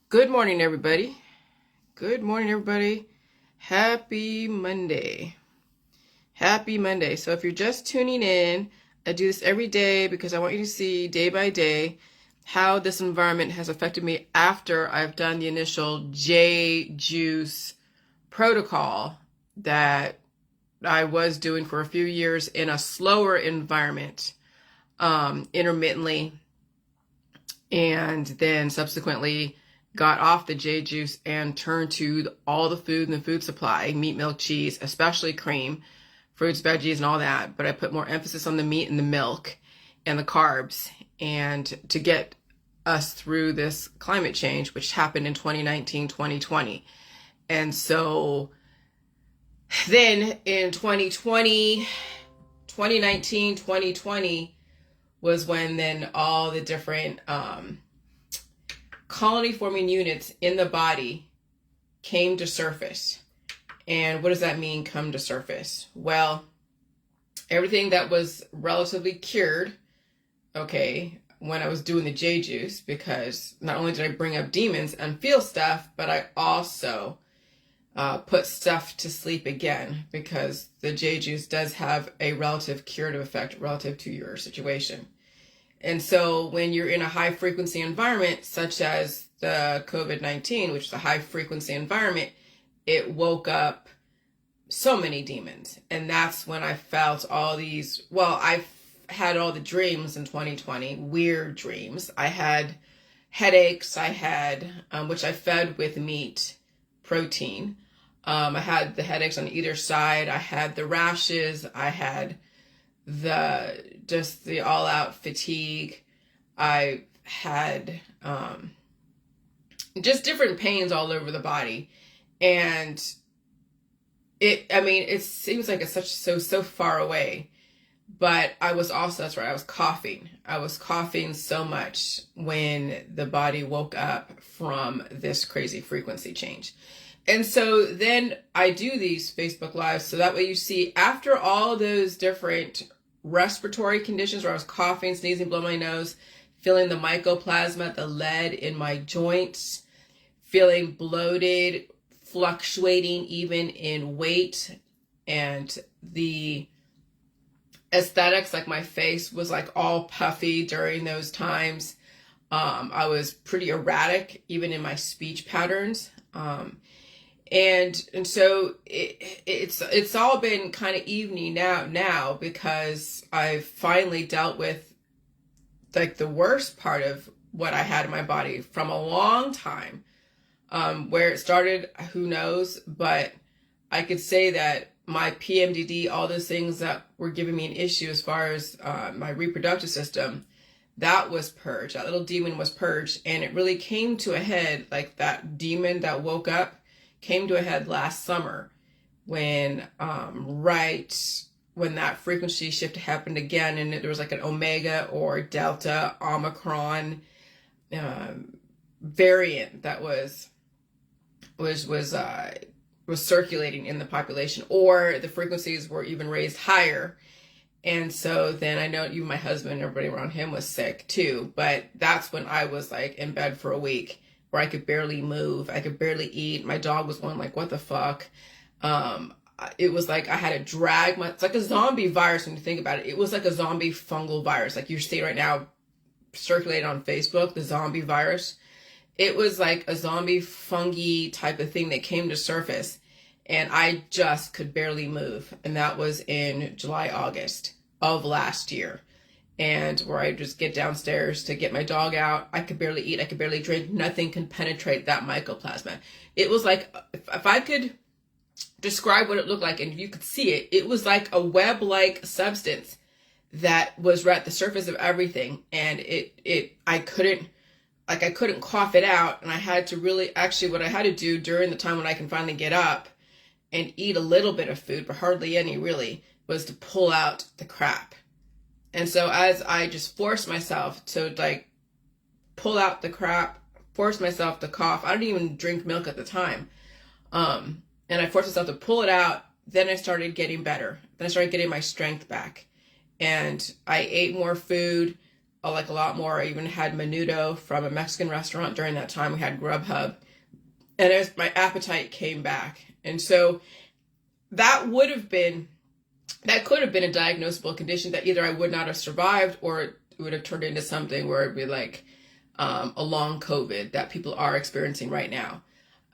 Good morning, everybody. Good morning, everybody. Happy Monday. Happy Monday. So if you're just tuning in, I do this every day because I want you to see day by day how this environment has affected me after I've done the initial J juice protocol that I was doing for a few years in a slower environment, intermittently, and then subsequently got off the J juice and turned to all the food in the food supply, meat, milk, cheese, especially cream, fruits, veggies, and all that. But I put more emphasis on the meat and the milk and the carbs, and to get us through this climate change, which happened in 2019, 2020. And so then in 2020, 2019, 2020 was when then all the different colony forming units in the body came to surface. And what does that mean, come to surface? Well, everything that was relatively cured, okay, when I was doing the J juice, because not only did I bring up demons and feel stuff, but I also put stuff to sleep again, because the J juice does have a relative curative effect relative to your situation. And so when you're in a high frequency environment, such as the COVID-19, which is a high frequency environment, it woke up so many demons. And that's when I felt all these, I had all the dreams in 2020, weird dreams. I had headaches, I had, which I fed with meat protein. I had the headaches on either side. I had the rashes. I had the all out fatigue. I had just different pains all over the body. And it seems like it's so far away. But I was also, that's right, I was coughing. I was coughing so much when the body woke up from this crazy frequency change. And so then I do these Facebook Lives so that way you see, after all those different respiratory conditions where I was coughing, sneezing, blowing my nose, feeling the mycoplasma, the lead in my joints, feeling bloated, fluctuating even in weight, and the aesthetics, like my face was like all puffy during those times. I was pretty erratic even in my speech patterns. And so it's all been kind of evening now because I've finally dealt with like the worst part of what I had in my body from a long time. Where it started, who knows, but I could say that my PMDD, all those things that were giving me an issue as far as my reproductive system, that was purged. That little demon was purged, and it really came to a head, like that demon that woke up came to a head last summer when right when that frequency shift happened again, and there was like an Omega or Delta Omicron variant that was circulating in the population, or the frequencies were even raised higher. And so then I know even my husband, everybody around him was sick too. But that's when I was like in bed for a week, where I could barely move. I could barely eat. My dog was going like, what the fuck? It was like I had to drag it's like a zombie virus when you think about it. It was like a zombie fungal virus. Like you see right now circulating on Facebook, the zombie virus. It was like a zombie fungi type of thing that came to surface, and I just could barely move. And that was in July, August of last year. And where I just get downstairs to get my dog out, I could barely eat, I could barely drink, nothing can penetrate that mycoplasma. It was like, if I could describe what it looked like and you could see it, it was like a web-like substance that was right at the surface of everything. And I couldn't cough it out, and I had to really, actually what I had to do during the time when I can finally get up and eat a little bit of food, but hardly any really, was to pull out the crap. And so as I just forced myself to like pull out the crap, forced myself to cough. I didn't even drink milk at the time. And I forced myself to pull it out. Then I started getting better. Then I started getting my strength back. And I ate more food. like a lot more. I even had menudo from a Mexican restaurant during that time. We had Grubhub. And as my appetite came back. And so that could have been a diagnosable condition that either I would not have survived, or it would have turned into something where it'd be like a long COVID that people are experiencing right now.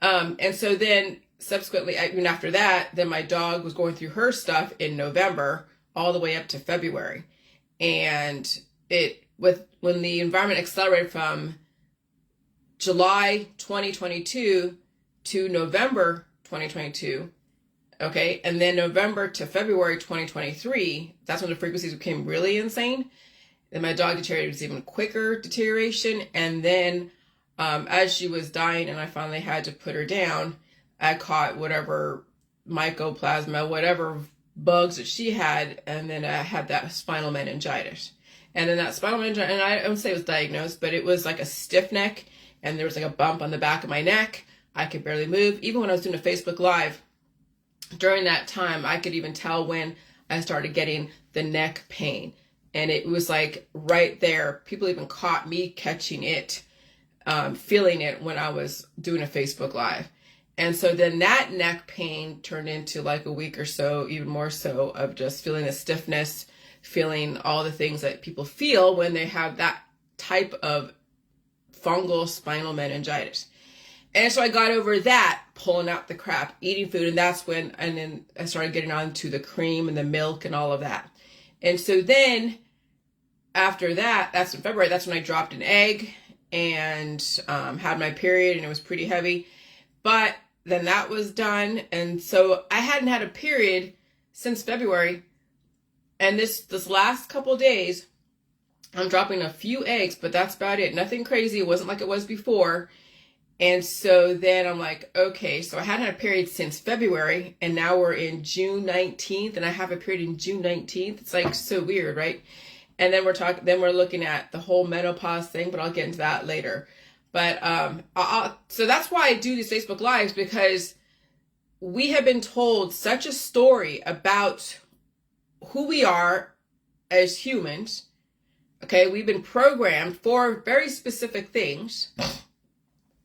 And so then subsequently, even after that, then my dog was going through her stuff in November all the way up to February. And when the environment accelerated from July 2022 to November 2022, okay, and then November to February 2023, that's when the frequencies became really insane. Then my dog deteriorated, it was even quicker deterioration. And then as she was dying and I finally had to put her down, I caught whatever mycoplasma, whatever bugs that she had, and then I had that spinal meningitis. And then that spinal meningitis, and I don't say it was diagnosed, but it was like a stiff neck, and there was like a bump on the back of my neck. I could barely move. Even when I was doing a Facebook Live, during that time, I could even tell when I started getting the neck pain. And it was like right there. People even caught me catching it, feeling it when I was doing a Facebook Live. And so then that neck pain turned into like a week or so, even more so, of just feeling the stiffness, feeling all the things that people feel when they have that type of fungal spinal meningitis. And so I got over that, pulling out the crap, eating food, and then I started getting on to the cream and the milk and all of that. And so then after that, that's in February, that's when I dropped an egg and had my period, and it was pretty heavy. But then that was done. And so I hadn't had a period since February. And this last couple of days, I'm dropping a few eggs, but that's about it. Nothing crazy. It wasn't like it was before. And so then I'm like, okay, so I hadn't had a period since February, and now we're in June 19th, and I have a period in June 19th. It's like so weird, right? And then we're looking at the whole menopause thing, but I'll get into that later. But so that's why I do these Facebook Lives, because we have been told such a story about who we are as humans. Okay, we've been programmed for very specific things.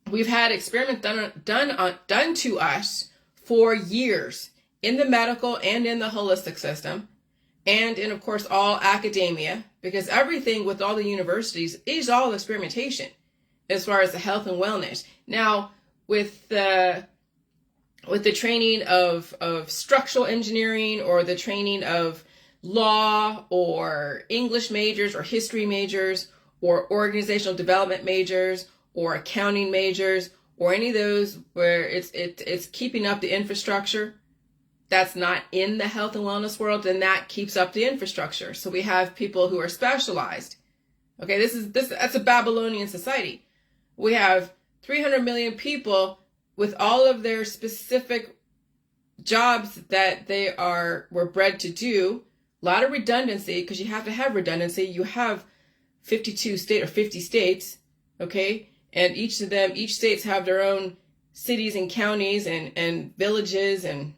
We've had experiments done to us for years in the medical and in the holistic system, and in, of course, all academia, because everything with all the universities is all experimentation as far as the health and wellness. Now, with the training of structural engineering, or the training of law or English majors or history majors or organizational development majors or accounting majors, or any of those where it's keeping up the infrastructure that's not in the health and wellness world, then that keeps up the infrastructure. So we have people who are specialized. Okay, that's a Babylonian society. We have 300 million people with all of their specific jobs that were bred to do. A lot of redundancy, because you have to have redundancy. You have 50 states, okay? And each states have their own cities and counties and villages and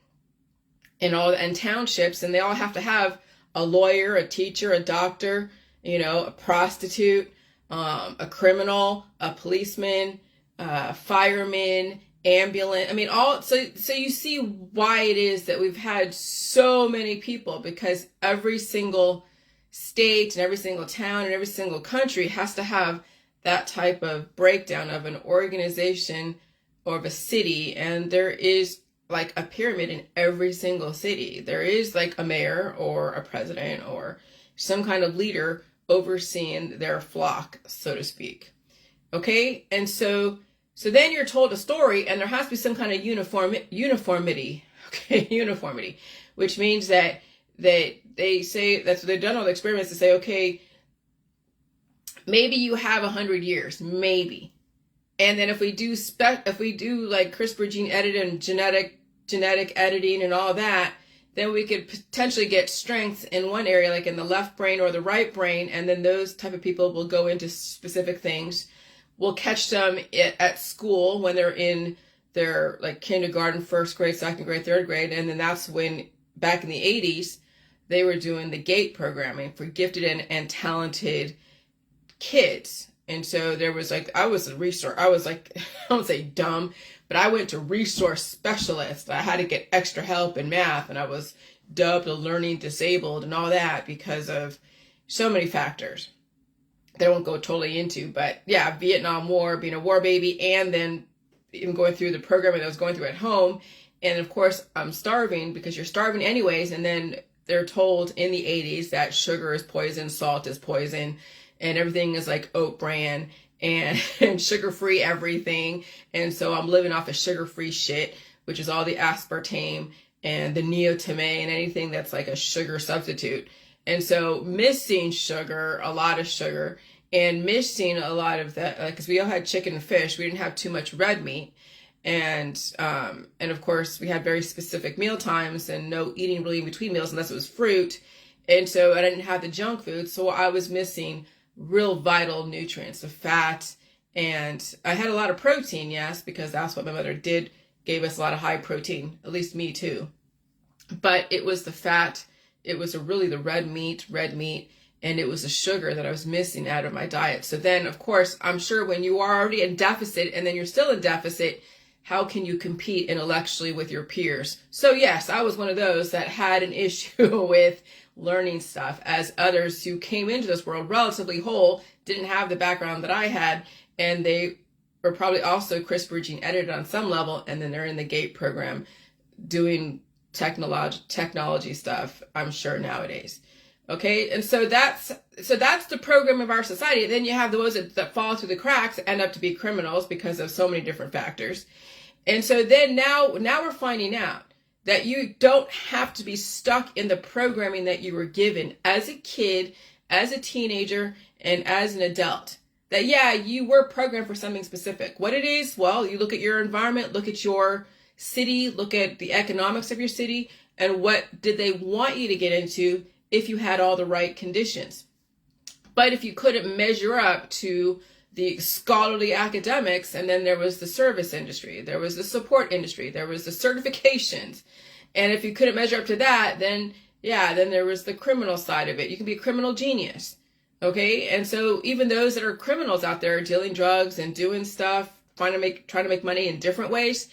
townships, and they all have to have a lawyer, a teacher, a doctor, a prostitute, a criminal, a policeman, fireman, ambulance. I mean, so you see why it is that we've had so many people, because every single state and every single town and every single country has to have that type of breakdown of an organization or of a city. And there is like a pyramid in every single city. There is like a mayor or a president or some kind of leader overseeing their flock, so to speak. Okay? And so then you're told a story, and there has to be some kind of uniformity. Okay, uniformity, which means that they say, that's what they've done all the experiments to say, okay, maybe you have 100 years, maybe. And then if we do like CRISPR gene editing and genetic editing and all that, then we could potentially get strength in one area, like in the left brain or the right brain, and then those type of people will go into specific things. We'll catch them at school when they're in their like kindergarten, first grade, second grade, third grade, and then that's when, back in the 80s, they were doing the GATE programming for gifted and talented kids. And so there was like, I was a resource. I was like, I won't say dumb, but I went to resource specialist. I had to get extra help in math, and I was dubbed a learning disabled and all that because of so many factors that I won't go totally into. But yeah, Vietnam War, being a war baby, and then even going through the programming that I was going through at home. And of course, I'm starving because you're starving anyways. And then they're told in the 80s that sugar is poison, salt is poison, and everything is like oat bran and sugar-free everything. And so I'm living off of sugar-free shit, which is all the aspartame and the neotame and anything that's like a sugar substitute. And so missing sugar, a lot of sugar, and missing a lot of that, because we all had chicken and fish. We didn't have too much red meat. And of course we had very specific meal times and no eating really in between meals unless it was fruit. And so I didn't have the junk food. So I was missing real vital nutrients, the fat, and I had a lot of protein, yes, because that's what my mother did, gave us a lot of high protein, at least me too. But it was the fat, it was really the red meat, and it was the sugar that I was missing out of my diet. So then, of course, I'm sure when you are already in deficit and then you're still in deficit, how can you compete intellectually with your peers? So yes, I was one of those that had an issue with learning stuff, as others who came into this world relatively whole didn't have the background that I had, and they were probably also CRISPR gene edited on some level, and then they're in the GATE program doing technology stuff, I'm sure, nowadays. Okay, and so that's the program of our society. Then you have those that fall through the cracks, end up to be criminals because of so many different factors. And so then now we're finding out that you don't have to be stuck in the programming that you were given as a kid, as a teenager, and as an adult. That, yeah, you were programmed for something specific. What it is, well, you look at your environment, look at your city, look at the economics of your city, and what did they want you to get into if you had all the right conditions. But if you couldn't measure up to the scholarly academics, and then there was the service industry, there was the support industry, there was the certifications. And if you couldn't measure up to that, then there was the criminal side of it. You can be a criminal genius. Okay. And so even those that are criminals out there dealing drugs and doing stuff, trying to make money in different ways,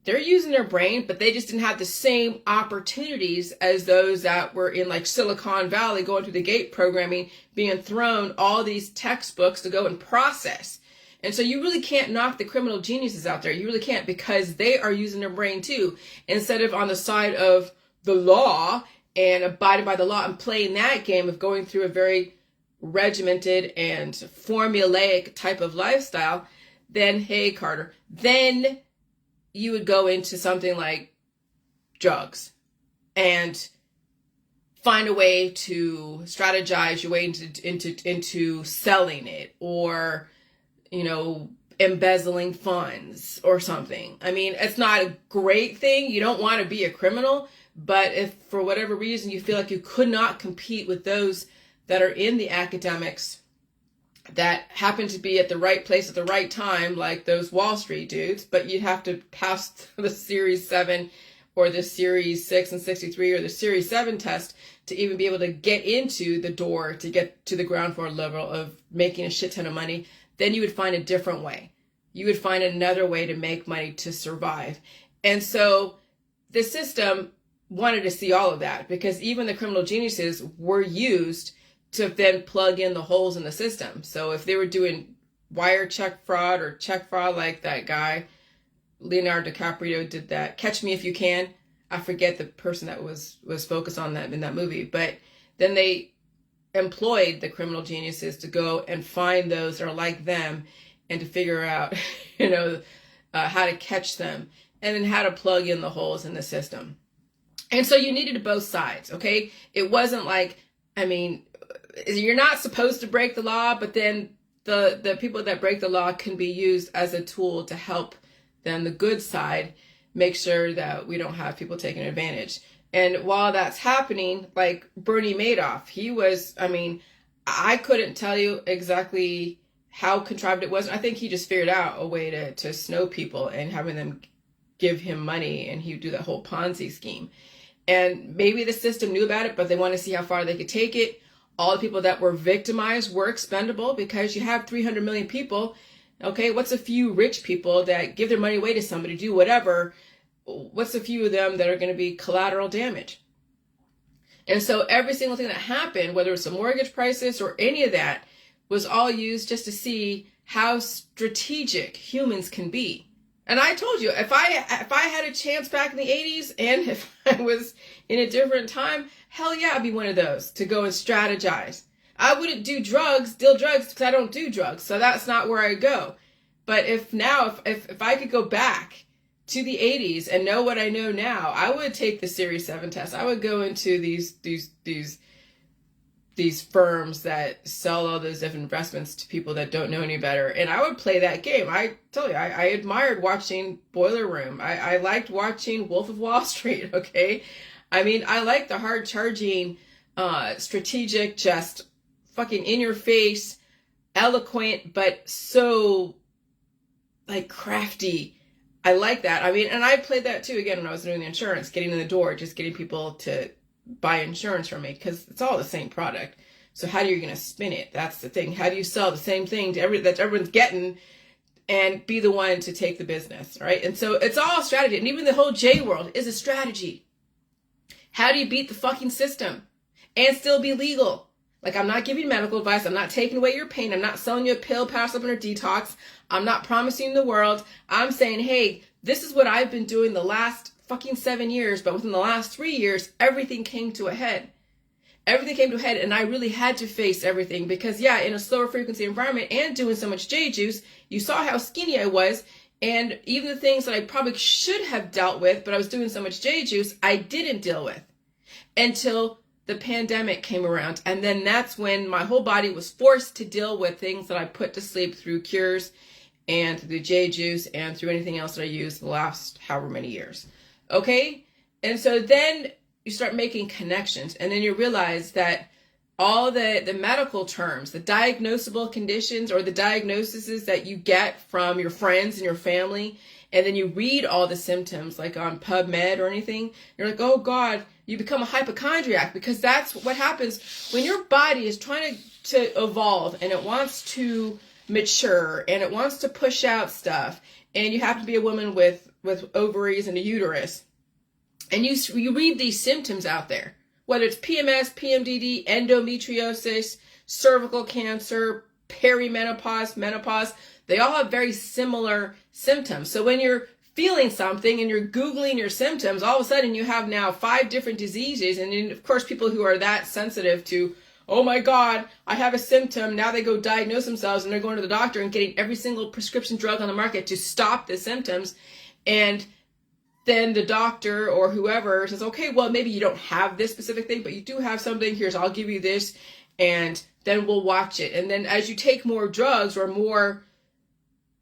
they're using their brain, but they just didn't have the same opportunities as those that were in like Silicon Valley going through the GATE programming, being thrown all these textbooks to go and process. And so you really can't knock the criminal geniuses out there. You really can't, because they are using their brain too, instead of on the side of the law and abiding by the law and playing that game of going through a very regimented and formulaic type of lifestyle. Then, hey, Carter, then you would go into something like drugs and find a way to strategize your way into selling it, or, embezzling funds or something. I mean, it's not a great thing. You don't want to be a criminal, but if for whatever reason you feel like you could not compete with those that are in the academics that happen to be at the right place at the right time, like those Wall Street dudes, but you'd have to pass the Series 7 or the Series 6 and 63 or the Series 7 test to even be able to get into the door, to get to the ground floor level of making a shit ton of money, then you would find a different way. You would find another way to make money to survive. And so the system wanted to see all of that, because even the criminal geniuses were used to then plug in the holes in the system. So if they were doing wire check fraud or check fraud, like that guy, Leonardo DiCaprio did that, Catch Me If You Can. I forget the person that was focused on that in that movie. But then they employed the criminal geniuses to go and find those that are like them and to figure out, how to catch them and then how to plug in the holes in the system. And so you needed both sides, okay? It wasn't like, you're not supposed to break the law, but then the people that break the law can be used as a tool to help then the good side make sure that we don't have people taking advantage. And while that's happening, like Bernie Madoff, he was, I couldn't tell you exactly how contrived it was. I think he just figured out a way to snow people and having them give him money, and he would do that whole Ponzi scheme. And maybe the system knew about it, but they wanted to see how far they could take it. All the people that were victimized were expendable because you have 300 million people. Okay, what's a few rich people that give their money away to somebody, do whatever? What's a few of them that are going to be collateral damage? And so every single thing that happened, whether it's a mortgage crisis or any of that, was all used just to see how strategic humans can be. And I told you, if I had a chance back in the 80s and if I was in a different time, hell yeah, I'd be one of those to go and strategize. I wouldn't do drugs, deal drugs, because I don't do drugs. So that's not where I go. But if I could go back to the 80s and know what I know now, I would take the Series 7 test. I would go into these firms that sell all those different investments to people that don't know any better. And I would play that game. I tell you, I admired watching Boiler Room. I liked watching Wolf of Wall Street, okay? I mean, I like the hard charging, strategic, just fucking in your face, eloquent, but so like crafty. I like that. I mean, and I played that too, again, when I was doing the insurance, getting in the door, just getting people to buy insurance from me, because it's all the same product. So how are you going to spin it? That's the thing. How do you sell the same thing to that everyone's getting and be the one to take the business, right? And so it's all strategy. And even the whole J world is a strategy. How do you beat the fucking system and still be legal? Like, I'm not giving medical advice. I'm not taking away your pain. I'm not selling you a pill, pass up in a detox. I'm not promising the world. I'm saying, hey, this is what I've been doing the last fucking 7 years, but within the last 3 years, everything came to a head. Everything came to a head, and I really had to face everything because, yeah, in a slower frequency environment and doing so much J juice, you saw how skinny I was, and even the things that I probably should have dealt with, but I was doing so much J juice, I didn't deal with until the pandemic came around. And then that's when my whole body was forced to deal with things that I put to sleep through cures and through the J juice and through anything else that I used the last however many years. Okay? And so then you start making connections, and then you realize that all the medical terms, the diagnosable conditions or the diagnoses that you get from your friends and your family, and then you read all the symptoms like on PubMed or anything, you're like, oh God, you become a hypochondriac, because that's what happens when your body is trying to evolve and it wants to mature and it wants to push out stuff, and you have to be a woman with ovaries and a uterus. And you read these symptoms out there, whether it's PMS, PMDD, endometriosis, cervical cancer, perimenopause, menopause, they all have very similar symptoms. So when you're feeling something and you're Googling your symptoms, all of a sudden you have now 5 different diseases. And then, of course, people who are that sensitive to, oh my God, I have a symptom, now they go diagnose themselves and they're going to the doctor and getting every single prescription drug on the market to stop the symptoms. And then the doctor or whoever says, okay, well, maybe you don't have this specific thing, but you do have something. Here's, I'll give you this, and then we'll watch it. And then as you take more drugs or more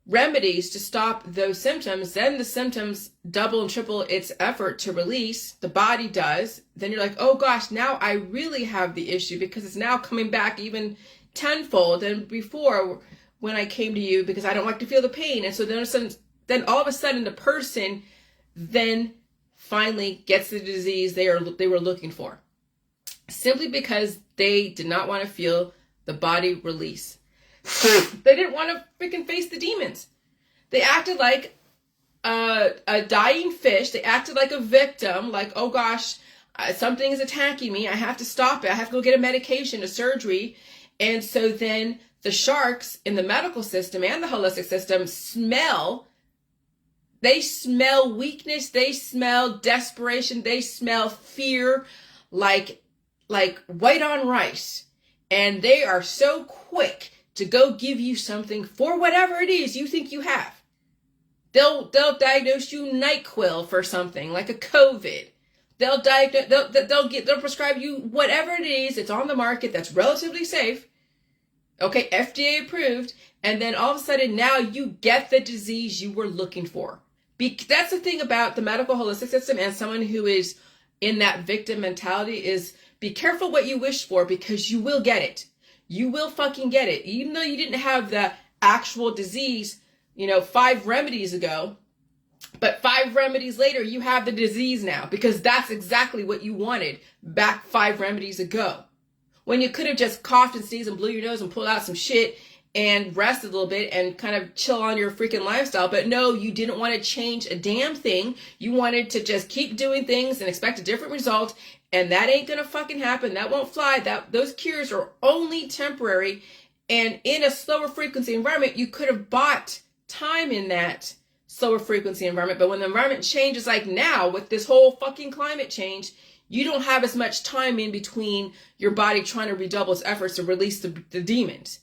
remedies to stop those symptoms, then the symptoms double and triple its effort to release. The body does. Then you're like, oh gosh, now I really have the issue because it's now coming back even tenfold than before when I came to you, because I don't like to feel the pain. And so then all of a sudden the person then finally gets the disease they were looking for, simply because they did not want to feel the body release. They didn't want to freaking face the demons. They acted like a dying fish. They acted like a victim, like, oh gosh, something is attacking me. I have to stop it. I have to go get a medication, a surgery. And so then the sharks in the medical system and the holistic system smell weakness, they smell desperation, they smell fear like white on rice. And they are so quick to go give you something for whatever it is you think you have. They'll diagnose you NyQuil for something like a COVID. They'll prescribe you whatever it is that's on the market that's relatively safe. Okay, FDA approved. And then all of a sudden now you get the disease you were looking for. That's the thing about the medical holistic system and someone who is in that victim mentality is be careful what you wish for, because you will get it. You will fucking get it. Even though you didn't have the actual disease, 5 remedies ago, but 5 remedies later, you have the disease now, because that's exactly what you wanted back 5 remedies ago. when you could have just coughed and sneezed and blew your nose and pulled out some shit and rested a little bit and kind of chill on your freaking lifestyle. But no, you didn't want to change a damn thing. You wanted to just keep doing things and expect a different result. And that ain't gonna fucking happen. That won't fly. Those cures are only temporary. And in a slower frequency environment, you could have bought time in that slower frequency environment. But when the environment changes, like now with this whole fucking climate change, you don't have as much time in between your body trying to redouble its efforts to release the demons.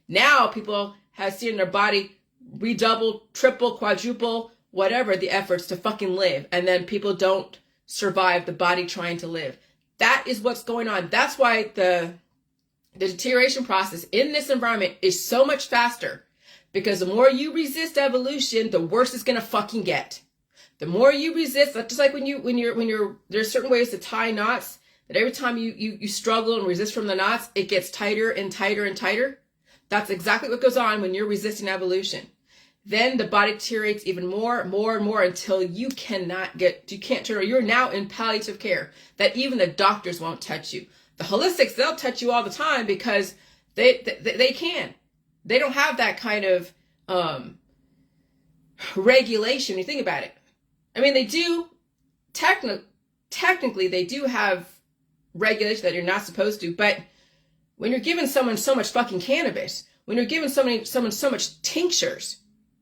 Now people have seen their body redouble, triple, quadruple, whatever the efforts to fucking live. And then people don't survive the body trying to live. That is what's going on. That's why the deterioration process in this environment is so much faster, because the more you resist evolution, the worse it's gonna fucking get. The more you resist, just like when you're there's certain ways to tie knots that every time you struggle and resist from the knots, it gets tighter and tighter and tighter. That's exactly what goes on when you're resisting evolution. Then the body deteriorates even more and more until you can't turn. You're now in palliative care that even the doctors won't touch you. The holistics, they'll touch you all the time because they can. They don't have that kind of regulation. You think about it. I mean, they do, technically they do have regulation that you're not supposed to, but when you're giving someone so much fucking cannabis, when you're giving someone so much tinctures,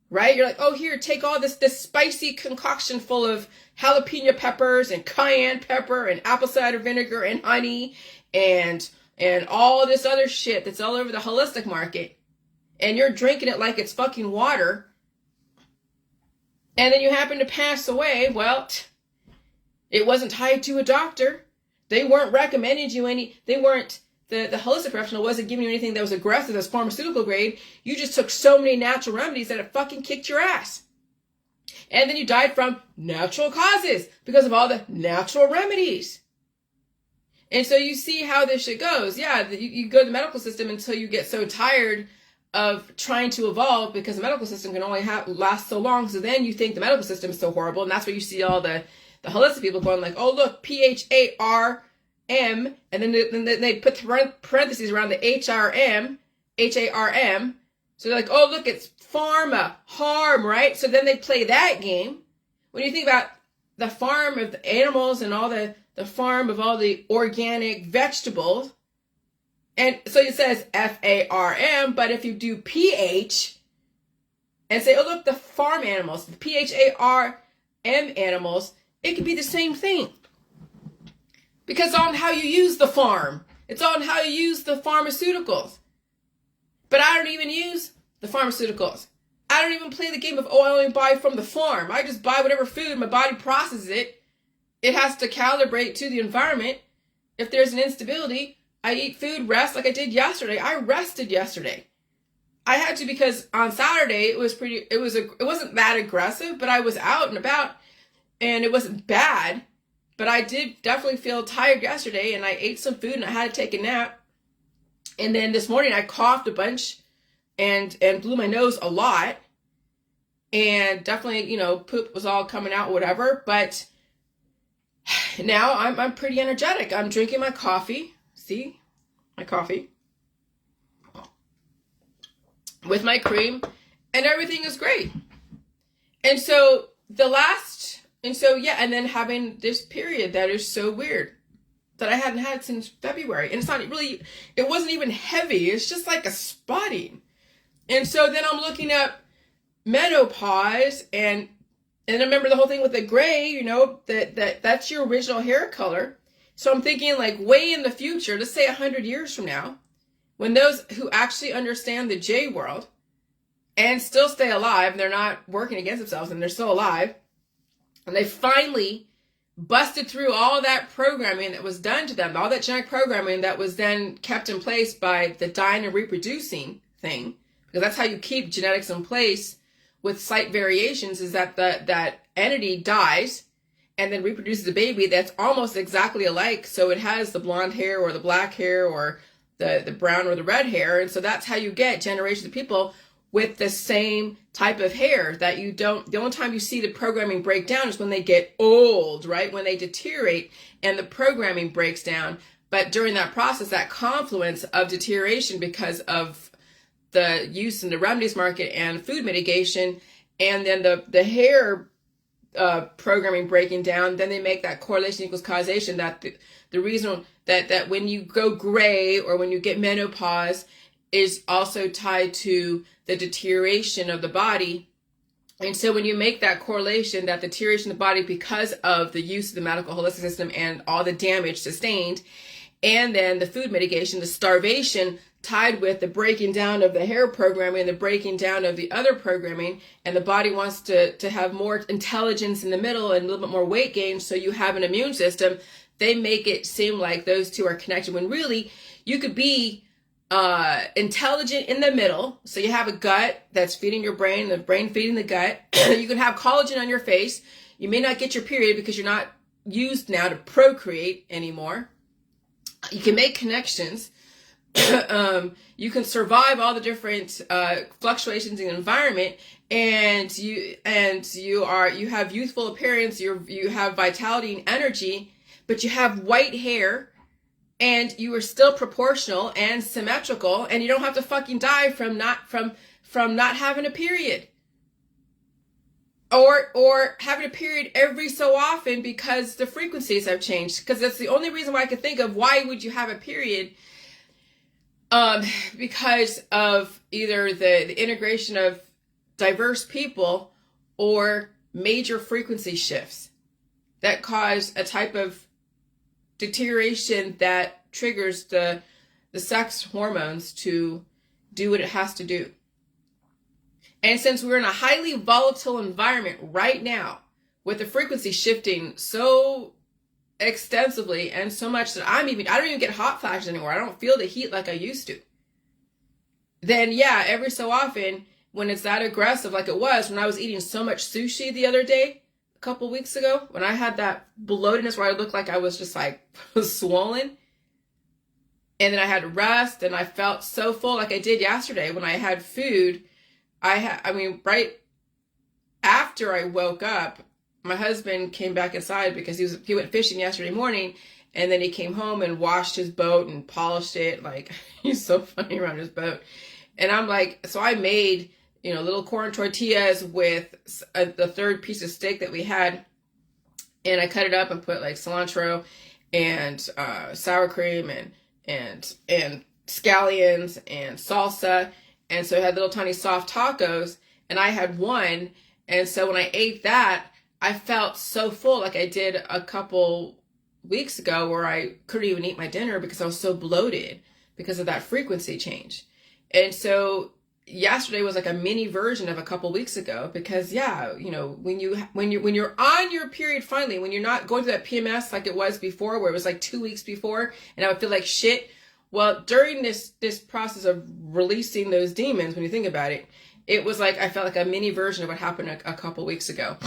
right? You're like, oh, here, take all this spicy concoction full of jalapeno peppers and cayenne pepper and apple cider vinegar and honey and all this other shit that's all over the holistic market. And you're drinking it like it's fucking water. And then you happen to pass away. Well, it wasn't tied to a doctor. They weren't recommending you the holistic professional wasn't giving you anything that was aggressive as pharmaceutical grade. You just took so many natural remedies that it fucking kicked your ass. And then you died from natural causes because of all the natural remedies. And so you see how this shit goes. Yeah, you go to the medical system until you get so tired of trying to evolve, because the medical system can only last so long. So then you think the medical system is so horrible. And that's where you see all the holistic people going like, oh, look, PHARM. And then they put parentheses around the HARM. So they're like, oh, look, it's harm, right? So then they play that game. When you think about the farm of the animals and all the farm of all the organic vegetables, and so it says FARM, but if you do PH and say, oh, look, the farm animals, the PHARM animals, it could be the same thing. Because on how you use the farm. It's on how you use the pharmaceuticals. But I don't even use the pharmaceuticals. I don't even play the game of, oh, I only buy from the farm. I just buy whatever food, my body processes it. It has to calibrate to the environment. If there's an instability, I eat food, rest like I did yesterday. I rested yesterday. I had to, because on Saturday it wasn't that aggressive, but I was out and about and it wasn't bad. But I did definitely feel tired yesterday, and I ate some food and I had to take a nap. And then this morning I coughed a bunch and blew my nose a lot. And definitely, poop was all coming out, whatever. But now I'm pretty energetic. I'm drinking my coffee. See? My coffee. With my cream. And everything is great. And and then having this period that is so weird that I hadn't had since February. And it wasn't even heavy. It's just like a spotting. And so then I'm looking up menopause and I remember the whole thing with the gray, that's your original hair color. So I'm thinking like way in the future, let's say 100 years from now, when those who actually understand the J world and still stay alive, they're not working against themselves and they're still alive, and they finally busted through all that programming that was done to them, all that genetic programming that was then kept in place by the dying and reproducing thing, because that's how you keep genetics in place with slight variations, is that that entity dies and then reproduces a baby that's almost exactly alike. So it has the blonde hair or the black hair or the brown or the red hair. And so that's how you get generations of people with the same type of hair that the only time you see the programming break down is when they get old, right? When they deteriorate and the programming breaks down. But during that process, that confluence of deterioration because of the use in the remedies market and food mitigation, and then the hair programming breaking down, then they make that correlation equals causation, that the reason that when you go gray or when you get menopause is also tied to the deterioration of the body. And so when you make that correlation, that deterioration of the body because of the use of the medical holistic system and all the damage sustained, and then the food mitigation, the starvation tied with the breaking down of the hair programming and the breaking down of the other programming, and the body wants to have more intelligence in the middle and a little bit more weight gain so you have an immune system, they make it seem like those two are connected when really you could be intelligent in the middle. So you have a gut that's feeding your brain, the brain feeding the gut. You can have collagen on your face. You may not get your period because you're not used now to procreate anymore. You can make connections. You can survive all the different fluctuations in the environment, and you have youthful appearance. You have vitality and energy, but you have white hair. And you are still proportional and symmetrical, and you don't have to fucking die from not having a period, or having a period every so often because the frequencies have changed. Because that's the only reason why I could think of why would you have a period, because of either the integration of diverse people or major frequency shifts that cause a type of deterioration that triggers the sex hormones to do what it has to do. And since we're in a highly volatile environment right now, with the frequency shifting so extensively and so much that I don't even get hot flashes anymore. I don't feel the heat like I used to. Then yeah, every so often when it's that aggressive like it was when I was eating so much sushi the other day, a couple weeks ago, when I had that bloatedness where I looked like I was just like swollen, and then I had to rest, and I felt so full like I did yesterday when I had food. Right after I woke up, my husband came back inside because he went fishing yesterday morning, and then he came home and washed his boat and polished it. Like, he's so funny around his boat. And I'm like, so I made little corn tortillas with the third piece of steak that we had. And I cut it up and put like cilantro and sour cream and scallions and salsa. And so I had little tiny soft tacos, and I had one. And so when I ate that, I felt so full like I did a couple weeks ago where I couldn't even eat my dinner because I was so bloated because of that frequency change. And so yesterday was like a mini version of a couple weeks ago because when you're on your period finally, when you're not going through that PMS like it was before, where it was like 2 weeks before and I would feel like shit. Well, during this process of releasing those demons, when you think about it, it was like I felt like a mini version of what happened a couple weeks ago.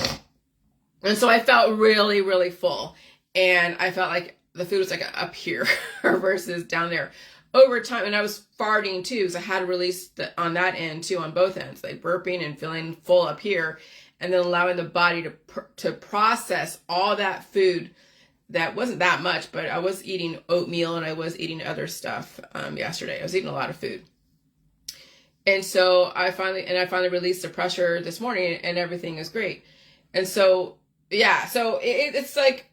And so I felt really, really full, and I felt like the food was like up here versus down there. Over time, and I was farting too, because I had to release on that end too, on both ends, like burping and feeling full up here, and then allowing the body to process all that food that wasn't that much, but I was eating oatmeal and I was eating other stuff yesterday. I was eating a lot of food. And so I finally released the pressure this morning, and everything is great. And so, yeah, so it's like,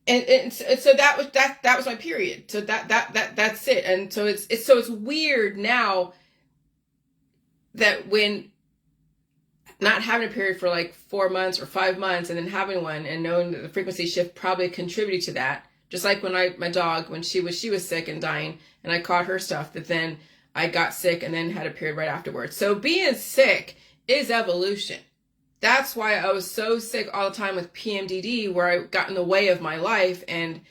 And so that was my period. So that's it. And so it's weird now that when not having a period for like 4 months or 5 months and then having one and knowing that the frequency shift probably contributed to that. Just like when my dog, when she was sick and dying and I caught her stuff, that then I got sick and then had a period right afterwards. So being sick is evolution. That's why I was so sick all the time with PMDD, where I got in the way of my life and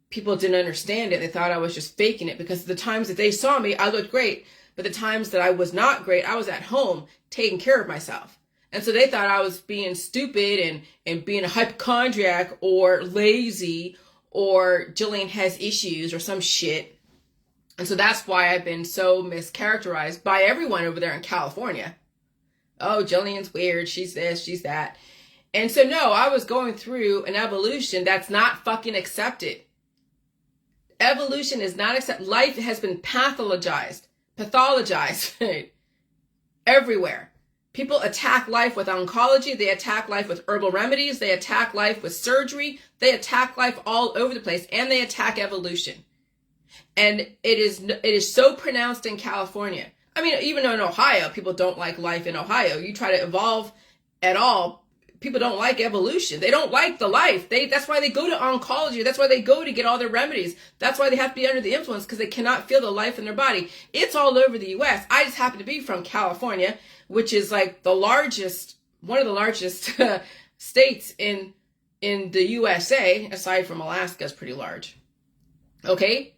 people didn't understand it. They thought I was just faking it because the times that they saw me, I looked great. But the times that I was not great, I was at home taking care of myself. And so they thought I was being stupid and being a hypochondriac or lazy or Jillian has issues or some shit. And so that's why I've been so mischaracterized by everyone over there in California. Oh, Jillian's weird. She's this, she's that. And so, no, I was going through an evolution that's not fucking accepted. Evolution is not accepted. Life has been pathologized everywhere. People attack life with oncology. They attack life with herbal remedies. They attack life with surgery. They attack life all over the place, and they attack evolution. And it is so pronounced in California. I mean, even in Ohio, people don't like life in Ohio. You try to evolve at all, people don't like evolution. They don't like the life. That's why they go to oncology. That's why they go to get all their remedies. That's why they have to be under the influence, because they cannot feel the life in their body. It's all over the U.S. I just happen to be from California, which is like one of the largest states in the USA, aside from Alaska is pretty large. Okay?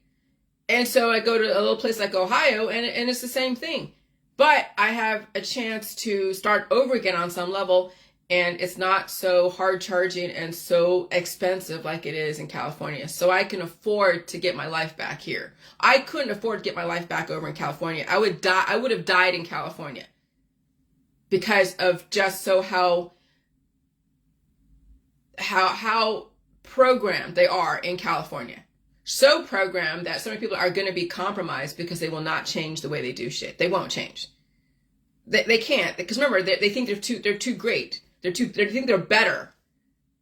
And so I go to a little place like Ohio, and it's the same thing. But I have a chance to start over again on some level, and it's not so hard charging and so expensive like it is in California. So I can afford to get my life back here. I couldn't afford to get my life back over in California. I would have died in California because of just so how programmed they are in California. So programmed that so many people are going to be compromised because they will not change the way they do shit. They won't change. They can't, because remember, they think they're too great. They think they're better.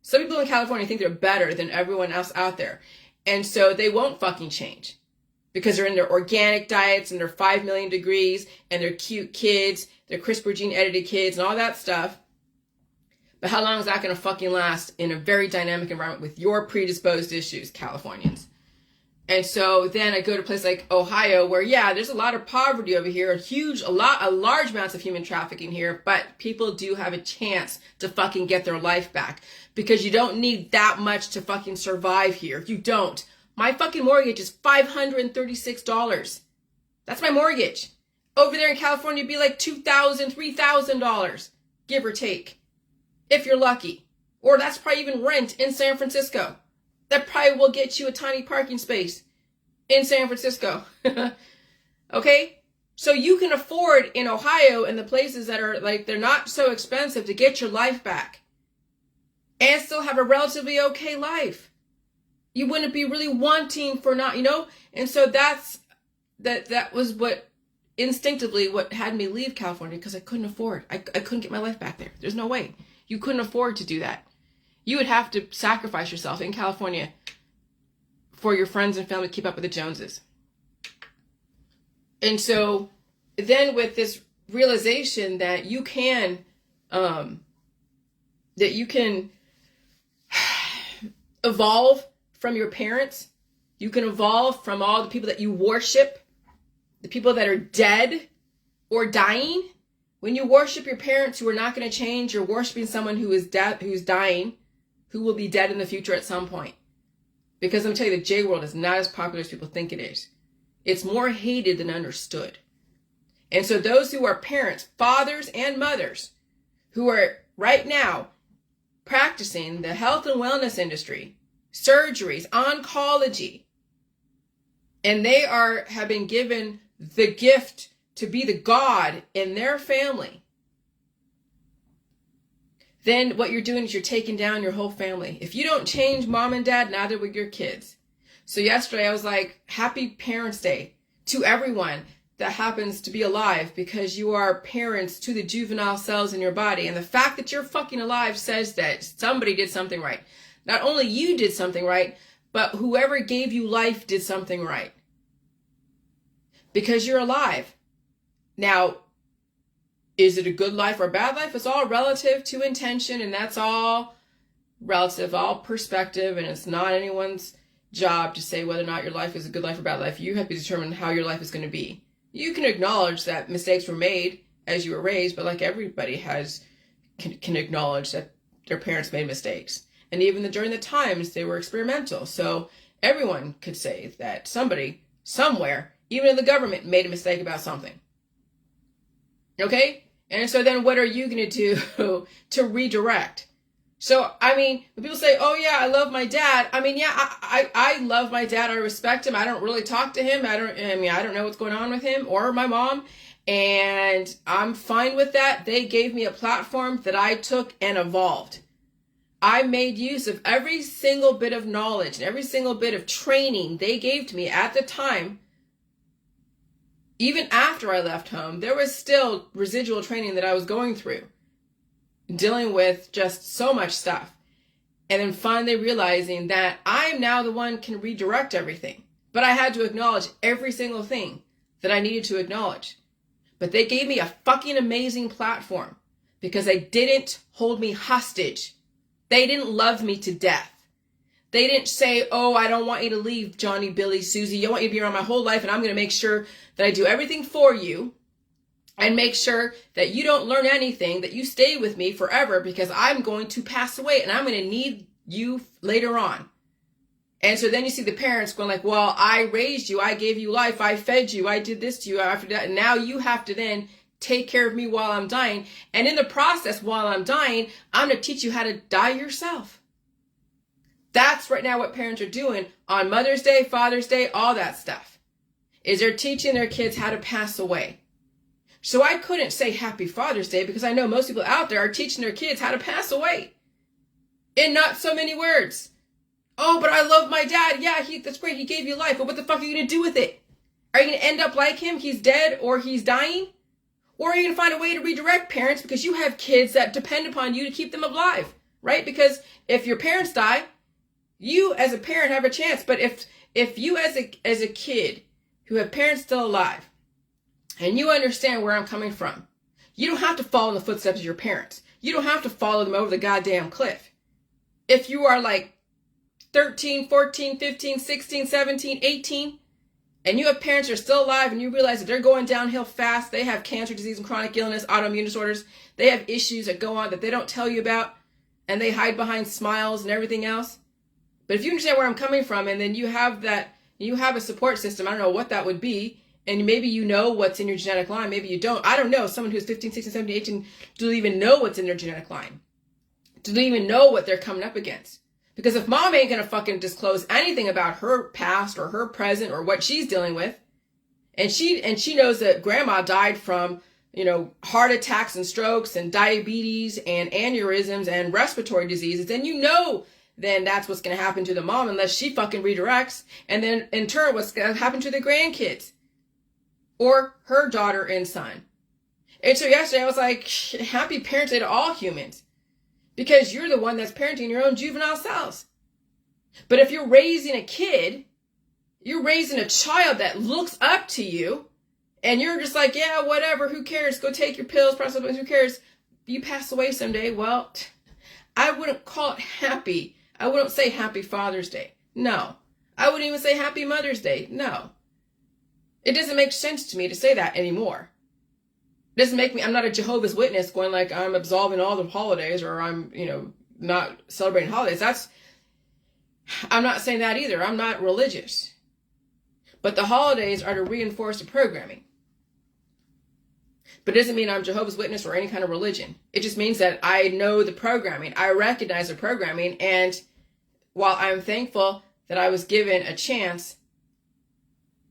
Some people in California think they're better than everyone else out there. And so they won't fucking change because they're in their organic diets and their 5 million degrees and their cute kids, their CRISPR gene edited kids and all that stuff. But how long is that going to fucking last in a very dynamic environment with your predisposed issues, Californians? And so then I go to a place like Ohio where, yeah, there's a lot of poverty over here, large amounts of human trafficking here, but people do have a chance to fucking get their life back because you don't need that much to fucking survive here. You don't. My fucking mortgage is $536. That's my mortgage. Over there in California, it'd be like $2,000, $3,000, give or take, if you're lucky. Or that's probably even rent in San Francisco. That probably will get you a tiny parking space in San Francisco. Okay? So you can afford in Ohio and the places that are like, they're not so expensive to get your life back and still have a relatively okay life. You wouldn't be really wanting for not, And so that was what instinctively what had me leave California, because I couldn't afford. I couldn't get my life back there. There's no way. You couldn't afford to do that. You would have to sacrifice yourself in California for your friends and family to keep up with the Joneses. And so then with this realization that you can evolve from your parents, you can evolve from all the people that you worship, the people that are dead or dying. When you worship your parents who are not going to change, you're worshiping someone who is who's dying, who will be dead in the future at some point. Because I'm telling you, the J world is not as popular as people think it is. It's more hated than understood. And so those who are parents, fathers and mothers, who are right now practicing the health and wellness industry, surgeries, oncology, and they have been given the gift to be the God in their family, then what you're doing is you're taking down your whole family. If you don't change mom and dad, neither will your kids. So yesterday I was like, happy Parents' Day to everyone that happens to be alive, because you are parents to the juvenile cells in your body. And the fact that you're fucking alive says that somebody did something right. Not only you did something right, but whoever gave you life did something right. Because you're alive. Now, is it a good life or a bad life? It's all relative to intention, and that's all relative, all perspective, and it's not anyone's job to say whether or not your life is a good life or bad life. You have to determine how your life is going to be. You can acknowledge that mistakes were made as you were raised, but like everybody can acknowledge that their parents made mistakes. And even during the times, they were experimental. So everyone could say that somebody, somewhere, even in the government, made a mistake about something. Okay? And so then what are you going to do to redirect? So, I mean, when people say, oh yeah, I love my dad. I mean, yeah, I love my dad. I respect him. I don't really talk to him. I don't know what's going on with him or my mom. And I'm fine with that. They gave me a platform that I took and evolved. I made use of every single bit of knowledge and every single bit of training they gave to me at the time. Even after I left home, there was still residual training that I was going through, dealing with just so much stuff. And then finally realizing that I am now the one can redirect everything. But I had to acknowledge every single thing that I needed to acknowledge. But they gave me a fucking amazing platform because they didn't hold me hostage. They didn't love me to death. They didn't say, oh, I don't want you to leave, Johnny, Billy, Susie. I want you to be around my whole life, and I'm going to make sure that I do everything for you and make sure that you don't learn anything, that you stay with me forever because I'm going to pass away and I'm going to need you later on. And so then you see the parents going like, well, I raised you, I gave you life, I fed you, I did this to you after that, and now you have to then take care of me while I'm dying. And in the process, while I'm dying, I'm going to teach you how to die yourself. That's right now what parents are doing on Mother's Day, Father's Day, all that stuff, is they're teaching their kids how to pass away. So I couldn't say Happy Father's Day because I know most people out there are teaching their kids how to pass away in not so many words. Oh, but I love my dad. Yeah, that's great. He gave you life. But what the fuck are you going to do with it? Are you going to end up like him? He's dead or he's dying? Or are you going to find a way to redirect parents because you have kids that depend upon you to keep them alive, right? Because if your parents die, you as a parent have a chance. But if you as a kid who have parents still alive and you understand where I'm coming from, you don't have to follow in the footsteps of your parents. You don't have to follow them over the goddamn cliff. If you are like 13, 14, 15, 16, 17, 18, and you have parents that are still alive and you realize that they're going downhill fast, they have cancer, disease, and chronic illness, autoimmune disorders, they have issues that go on that they don't tell you about, and they hide behind smiles and everything else. But if you understand where I'm coming from, and then you have a support system, I don't know what that would be, and maybe you know what's in your genetic line, maybe you don't. I don't know. Someone who's 15, 16, 17, 18 doesn't even know what's in their genetic line. Doesn't even know what they're coming up against. Because if mom ain't going to fucking disclose anything about her past or her present or what she's dealing with, and she knows that grandma died from, heart attacks and strokes and diabetes and aneurysms and respiratory diseases, then that's what's going to happen to the mom unless she fucking redirects. And then in turn, what's going to happen to the grandkids or her daughter and son. And so yesterday I was like, happy Parents' Day to all humans. Because you're the one that's parenting your own juvenile selves. But if you're raising a kid, you're raising a child that looks up to you, and you're just like, yeah, whatever, who cares? Go take your pills, who cares? You pass away someday. Well, I wouldn't call it happy. I wouldn't say Happy Father's Day. No. I wouldn't even say Happy Mother's Day. No. It doesn't make sense to me to say that anymore. Doesn't make me, I'm not a Jehovah's Witness going like I'm absolving all the holidays or I'm, not celebrating holidays. I'm not saying that either. I'm not religious. But the holidays are to reinforce the programming. But it doesn't mean I'm Jehovah's Witness or any kind of religion. It just means that I know the programming. I recognize the programming. And while I'm thankful that I was given a chance,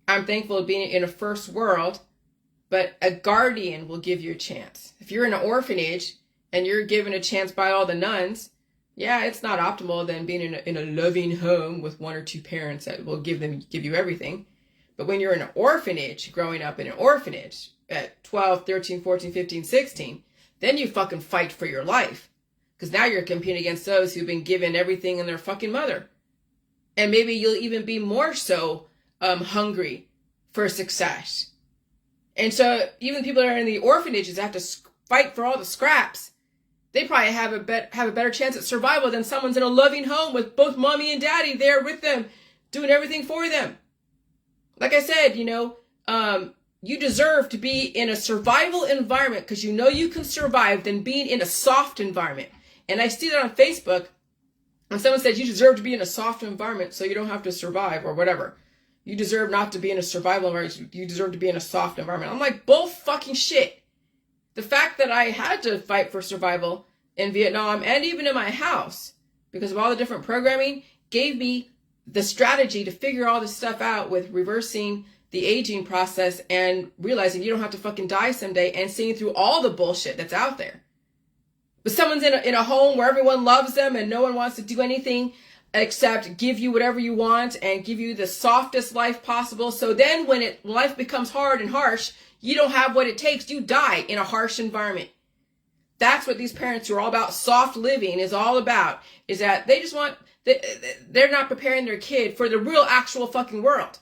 I'm thankful of being in a first world. But a guardian will give you a chance. If you're in an orphanage and you're given a chance by all the nuns, yeah, it's not optimal than being in a loving home with one or two parents that will give you everything. But when you're in an orphanage, growing up in an orphanage at 12, 13, 14, 15, 16, then you fucking fight for your life. Because now you're competing against those who've been given everything in their fucking mother. And maybe you'll even be more so hungry for success. And so even people that are in the orphanages have to fight for all the scraps. They probably have a better chance at survival than someone's in a loving home with both mommy and daddy there with them, doing everything for them. Like I said, you deserve to be in a survival environment because you can survive than being in a soft environment. And I see that on Facebook when someone says you deserve to be in a soft environment so you don't have to survive or whatever. You deserve not to be in a survival environment. You deserve to be in a soft environment. I'm like, bull fucking shit. The fact that I had to fight for survival in Vietnam and even in my house because of all the different programming gave me the strategy to figure all this stuff out with reversing the aging process and realizing you don't have to fucking die someday and seeing through all the bullshit that's out there. But someone's in a home where everyone loves them and no one wants to do anything except give you whatever you want and give you the softest life possible. So then when life becomes hard and harsh, you don't have what it takes. You die in a harsh environment. That's what these parents who are all about soft living is all about, is that they just want, they're not preparing their kid for the real actual fucking world.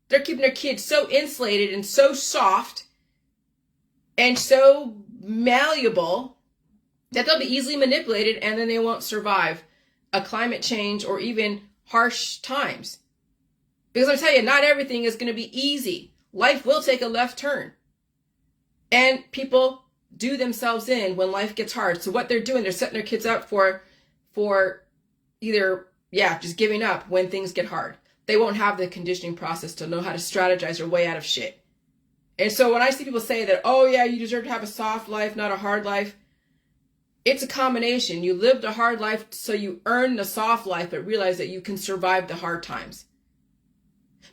They're keeping their kids so insulated and so soft and so malleable that they'll be easily manipulated, and then they won't survive a climate change or even harsh times. Because I tell you, not everything is going to be easy. Life will take a left turn. And people do themselves in when life gets hard. So what they're doing, they're setting their kids up for either, just giving up when things get hard. They won't have the conditioning process to know how to strategize their way out of shit. And so when I see people say that, oh yeah, you deserve to have a soft life, not a hard life, it's a combination. You lived a hard life so you earned the soft life, but realize that you can survive the hard times.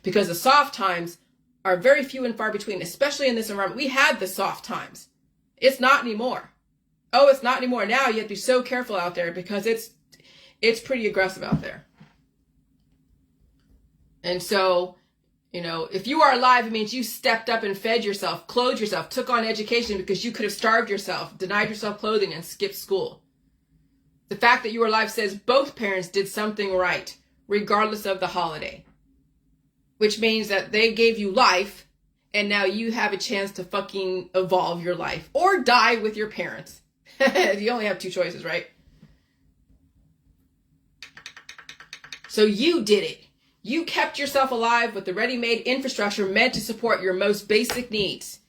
Because the soft times are very few and far between, especially in this environment. We had the soft times. It's not anymore. Oh, it's not anymore. Now you have to be so careful out there because it's pretty aggressive out there. And so, if you are alive, it means you stepped up and fed yourself, clothed yourself, took on education because you could have starved yourself, denied yourself clothing, and skipped school. The fact that you are alive says both parents did something right, regardless of the holiday. Which means that they gave you life, and now you have a chance to fucking evolve your life. Or die with your parents. You only have two choices, right? So you did it. You kept yourself alive with the ready-made infrastructure meant to support your most basic needs.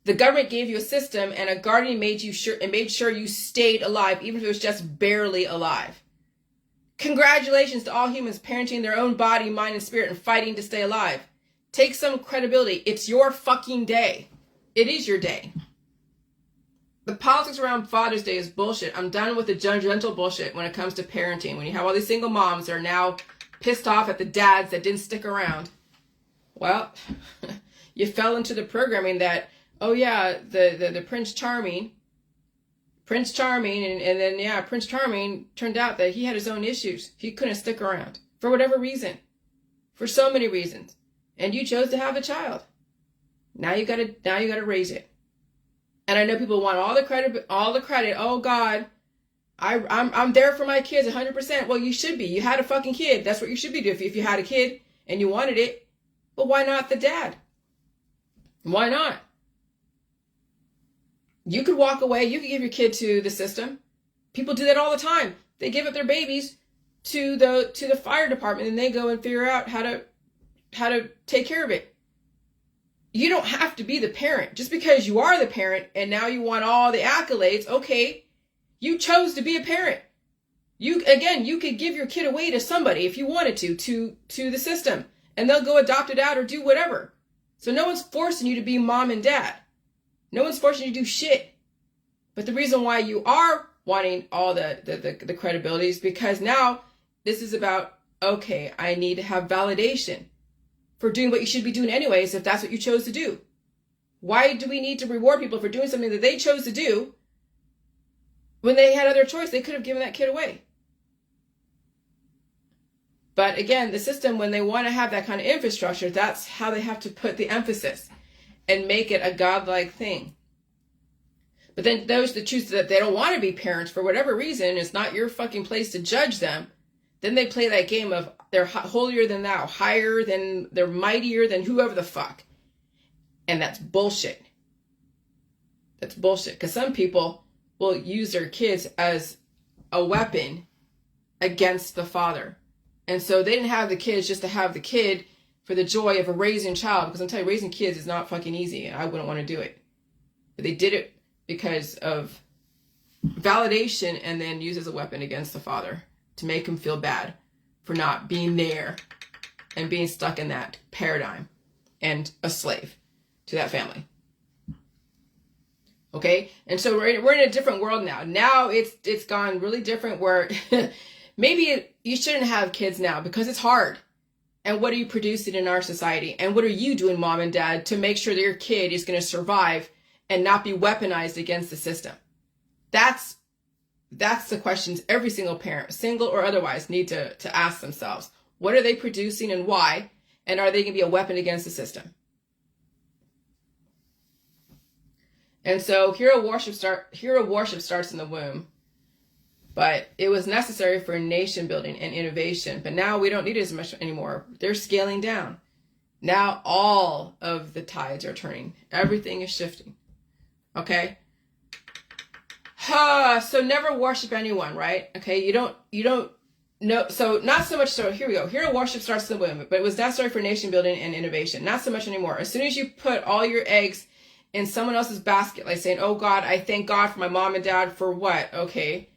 The government gave you a system, and a guardian made sure you stayed alive, even if it was just barely alive. Congratulations to all humans parenting their own body, mind, and spirit and fighting to stay alive. Take some credibility. It's your fucking day. It is your day. The politics around Father's Day is bullshit. I'm done with the judgmental bullshit when it comes to parenting. When you have all these single moms that are now pissed off at the dads that didn't stick around. Well, you fell into the programming that, oh yeah, the Prince Charming, and then Prince Charming turned out that he had his own issues. He couldn't stick around for whatever reason, for so many reasons, and you chose to have a child. Now you gotta raise it. And I know people want all the credit. Oh God, I'm there for my kids 100%. Well, you should be. You had a fucking kid. That's what you should be doing. If you had a kid and you wanted it, well, why not the dad? Why not? You could walk away. You could give your kid to the system. People do that all the time. They give up their babies to the fire department, and they go and figure out how to take care of it. You don't have to be the parent. Just because you are the parent and now you want all the accolades, okay, you chose to be a parent. You could give your kid away to somebody if you wanted to the system, and they'll go adopt it out or do whatever. So no one's forcing you to be mom and dad. No one's forcing you to do shit. But the reason why you are wanting all the credibility is because now this is about, okay, I need to have validation for doing what you should be doing anyways if that's what you chose to do. Why do we need to reward people for doing something that they chose to do when they had other choice? They could have given that kid away. But again, the system, when they want to have that kind of infrastructure, that's how they have to put the emphasis and make it a godlike thing. But then those that choose that they don't want to be parents for whatever reason, it's not your fucking place to judge them. Then they play that game of they're holier than thou, higher than, they're mightier than whoever the fuck. And that's bullshit. That's bullshit. Because some people will use their kids as a weapon against the father. And so they didn't have the kids just to have the kid for the joy of a raising child. Because I'm telling you, raising kids is not fucking easy. And I wouldn't want to do it. But they did it because of validation and then use as a weapon against the father to make him feel bad for not being there and being stuck in that paradigm and a slave to that family. Okay? And so we're in a different world now. Now it's gone really different where maybe you shouldn't have kids now because it's hard. And what are you producing in our society? And what are you doing, mom and dad, to make sure that your kid is going to survive and not be weaponized against the system? That's that's the questions every single parent, single or otherwise, need to ask themselves. What are they producing and why? And are they going to be a weapon against the system? And so hero worship starts in the womb. But it was necessary for nation building and innovation. But now we don't need it as much anymore. They're scaling down. Now all of the tides are turning. Everything is shifting. Okay? So never worship anyone, right? Okay, you don't know. So not so much. So here we go. Hero worship starts in the womb, but it was necessary for nation building and innovation. Not so much anymore. As soon as you put all your eggs in someone else's basket, like saying, oh God, I thank God for my mom and dad for what? Okay.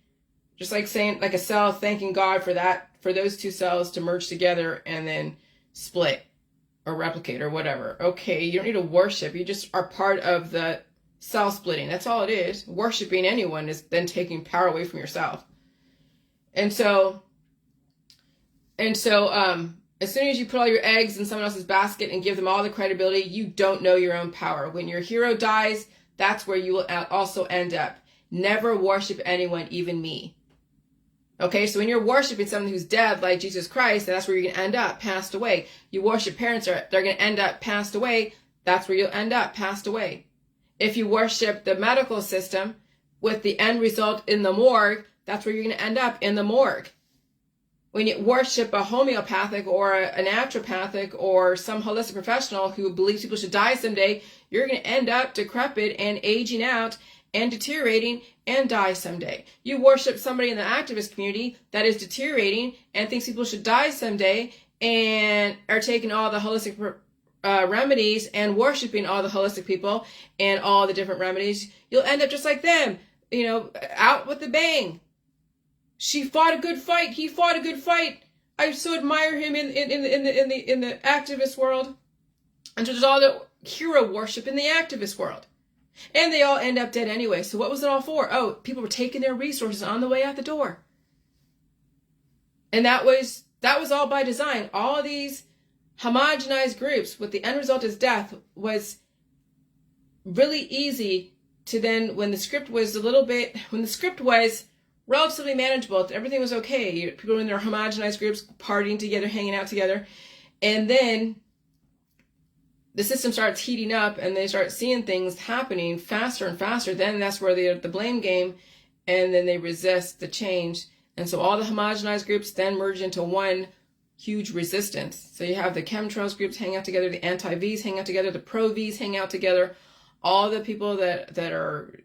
Just like saying, like a cell, thanking God for that, for those two cells to merge together and then split or replicate or whatever. Okay, you don't need to worship. You just are part of the cell splitting. That's all it is. Worshiping anyone is then taking power away from yourself. And so, as soon as you put all your eggs in someone else's basket and give them all the credibility, you don't know your own power. When your hero dies, that's where you will also end up. Never worship anyone, even me. Okay, so when you're worshiping someone who's dead, like Jesus Christ, that's where you're going to end up, passed away. You worship parents, they're going to end up passed away. That's where you'll end up, passed away. If you worship the medical system with the end result in the morgue, that's where you're going to end up, in the morgue. When you worship a homeopathic or a naturopathic or some holistic professional who believes people should die someday, you're going to end up decrepit and aging out and deteriorating and die someday. You worship somebody in the activist community that is deteriorating and thinks people should die someday and are taking all the holistic remedies and worshiping all the holistic people and all the different remedies. You'll end up just like them, out with a bang. She fought a good fight. He fought a good fight. I so admire him in the activist world. And so there's all the hero worship in the activist world. And they all end up dead anyway. So what was it all for? Oh, people were taking their resources on the way out the door. And that was all by design. All these homogenized groups with the end result is death was really easy to then, when the script was relatively manageable, everything was okay. People were in their homogenized groups, partying together, hanging out together. And then the system starts heating up and they start seeing things happening faster and faster. Then that's where they're the blame game, and then they resist the change. And so all the homogenized groups then merge into one huge resistance. So you have the chemtrails groups hang out together, the anti-Vs hang out together, the pro-Vs hang out together, all the people that are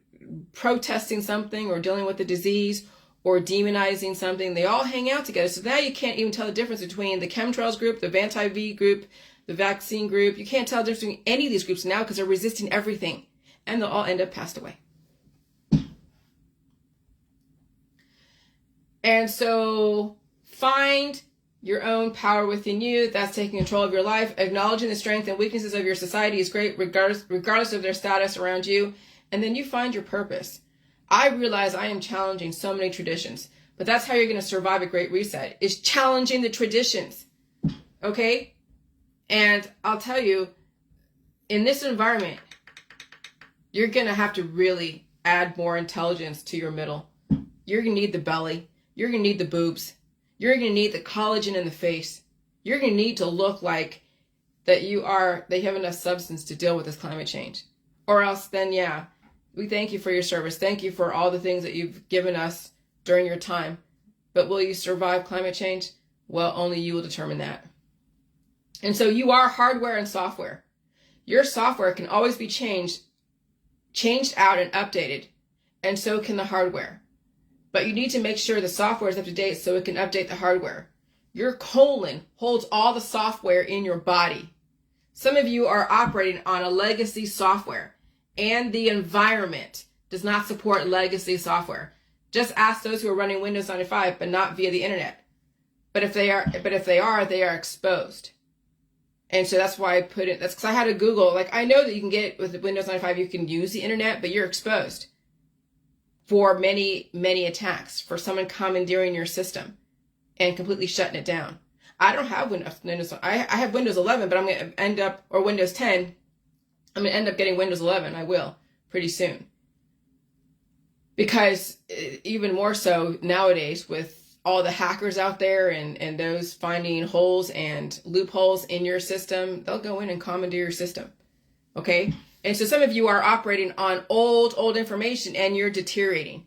protesting something or dealing with the disease or demonizing something, they all hang out together. So now you can't even tell the difference between the chemtrails group, the anti-V group, the vaccine group. You can't tell the difference between any of these groups now because they're resisting everything. And they'll all end up passed away. And so find your own power within you. That's taking control of your life. Acknowledging the strengths and weaknesses of your society is great, regardless of their status around you. And then you find your purpose. I realize I am challenging so many traditions, but that's how you're going to survive a great reset, is challenging the traditions. Okay? And I'll tell you, in this environment, you're going to have to really add more intelligence to your middle. You're going to need the belly. You're going to need the boobs. You're going to need the collagen in the face. You're going to need to look like that you have enough substance to deal with this climate change. Or else then, yeah, we thank you for your service. Thank you for all the things that you've given us during your time. But will you survive climate change? Well, only you will determine that. And so you are hardware and software. Your software can always be changed out and updated. And so can the hardware. But you need to make sure the software is up to date so it can update the hardware. Your colon holds all the software in your body. Some of you are operating on a legacy software, and the environment does not support legacy software. Just ask those who are running Windows 95, but not via the internet. But if they are, they are exposed. And so that's why that's because I had to Google, I know that you can get with Windows 95, you can use the internet, but you're exposed for many, many attacks, for someone commandeering your system and completely shutting it down. I don't have Windows. I have Windows 11, but I'm going to end up, or Windows 10. I'm going to end up getting Windows 11. I will pretty soon. Because even more so nowadays with all the hackers out there and those finding holes and loopholes in your system, they'll go in and commandeer your system. Okay? And so some of you are operating on old information and you're deteriorating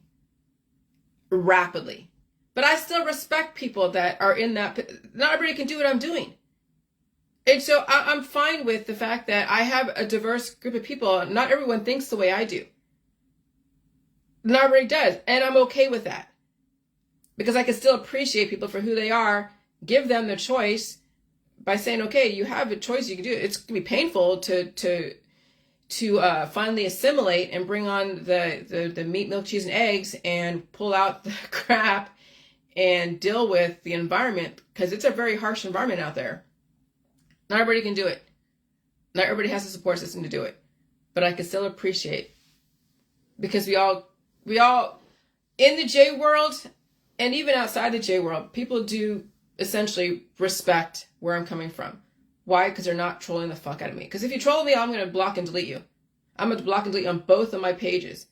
rapidly. But I still respect people that are in that. Not everybody can do what I'm doing. And so I'm fine with the fact that I have a diverse group of people. Not everyone thinks the way I do. Not everybody does. And I'm okay with that. Because I can still appreciate people for who they are, give them the choice by saying, okay, you have a choice, you can do it. It's going to be painful to finally assimilate and bring on the meat, milk, cheese, and eggs and pull out the crap and deal with the environment, because it's a very harsh environment out there. Not everybody can do it. Not everybody has a support system to do it. But I can still appreciate, because we all in the J world and even outside the J world, people do essentially respect where I'm coming from. Why? Because they're not trolling the fuck out of me. Because if you troll me, I'm going to block and delete you. I'm going to block and delete on both of my pages.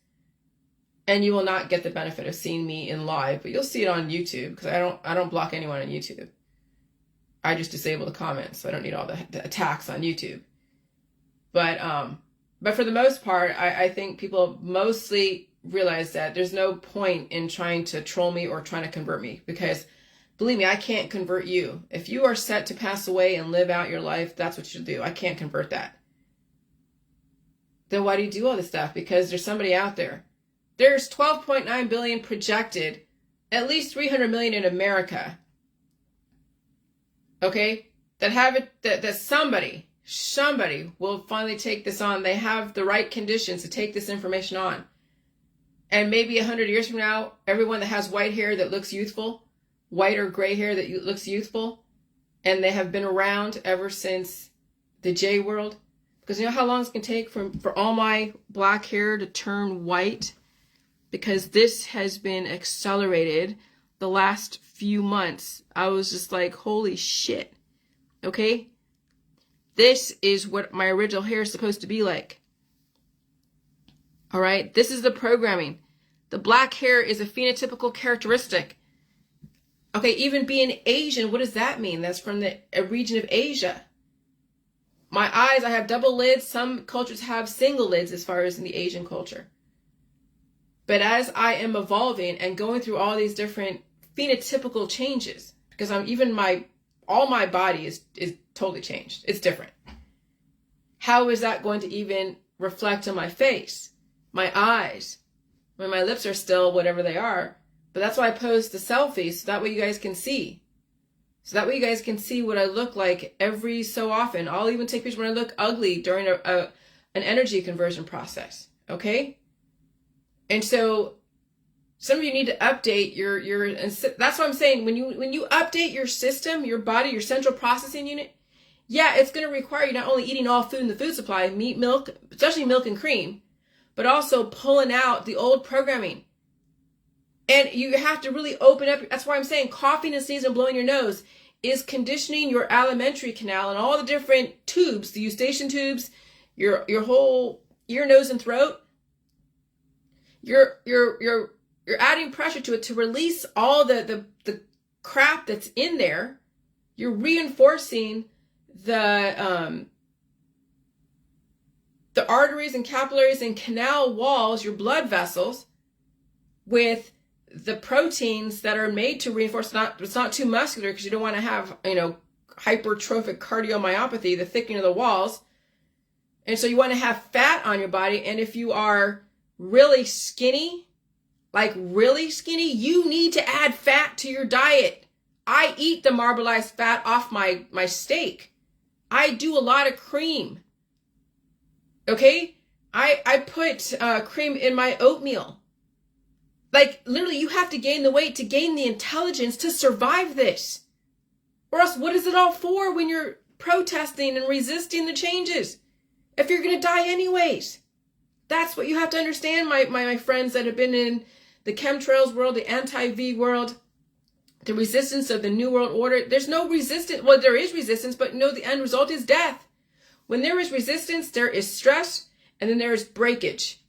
And you will not get the benefit of seeing me in live, but you'll see it on YouTube, because I don't block anyone on YouTube. I just disable the comments, so I don't need all the attacks on YouTube. But for the most part, I think people mostly realize that there's no point in trying to troll me or trying to convert me, because believe me, I can't convert you. If you are set to pass away and live out your life, that's what you should do. I can't convert that. Then why do you do all this stuff? Because there's somebody out there. There's 12.9 billion projected, at least 300 million in America. Okay? That have it, that somebody will finally take this on. They have the right conditions to take this information on. And maybe 100 years from now, everyone that has white hair that looks youthful, white or gray hair that looks youthful, and they have been around ever since the J world. Because you know how long it's going to take for all my black hair to turn white? Because this has been accelerated the last few months. I was just like, holy shit. Okay? This is what my original hair is supposed to be like. All right? This is the programming. The black hair is a phenotypical characteristic. Okay, even being Asian, what does that mean? That's from a region of Asia. My eyes, I have double lids. Some cultures have single lids as far as in the Asian culture. But as I am evolving and going through all these different phenotypical changes, because all my body is totally changed. It's different. How is that going to even reflect on my face, my eyes, when my lips are still whatever they are? But that's why I post the selfies, so that way you guys can see. So that way you guys can see what I look like every so often. I'll even take pictures when I look ugly during an energy conversion process. Okay? And so some of you need to update your and that's what I'm saying. When you update your system, your body, your central processing unit, yeah, it's going to require you not only eating all food in the food supply, meat, milk, especially milk and cream, but also pulling out the old programming. And you have to really open up. That's why I'm saying coughing and sneezing and blowing your nose is conditioning your alimentary canal and all the different tubes, the eustachian tubes, your whole ear, nose, and throat. You're adding pressure to it to release all the crap that's in there. You're reinforcing the arteries and capillaries and canal walls, your blood vessels, with the proteins that are made to reinforce. It's not too muscular, because you don't want to have, hypertrophic cardiomyopathy, the thickening of the walls. And so you want to have fat on your body. And if you are really skinny, you need to add fat to your diet. I eat the marbleized fat off my steak. I do a lot of cream. Okay? I put cream in my oatmeal. Like, literally, you have to gain the weight to gain the intelligence to survive this. Or else, what is it all for when you're protesting and resisting the changes? If you're going to die anyways. That's what you have to understand, my friends that have been in the chemtrails world, the anti-V world, the resistance of the New World Order. There's no resistance. Well, there is resistance, but no, the end result is death. When there is resistance, there is stress, and then there is breakage.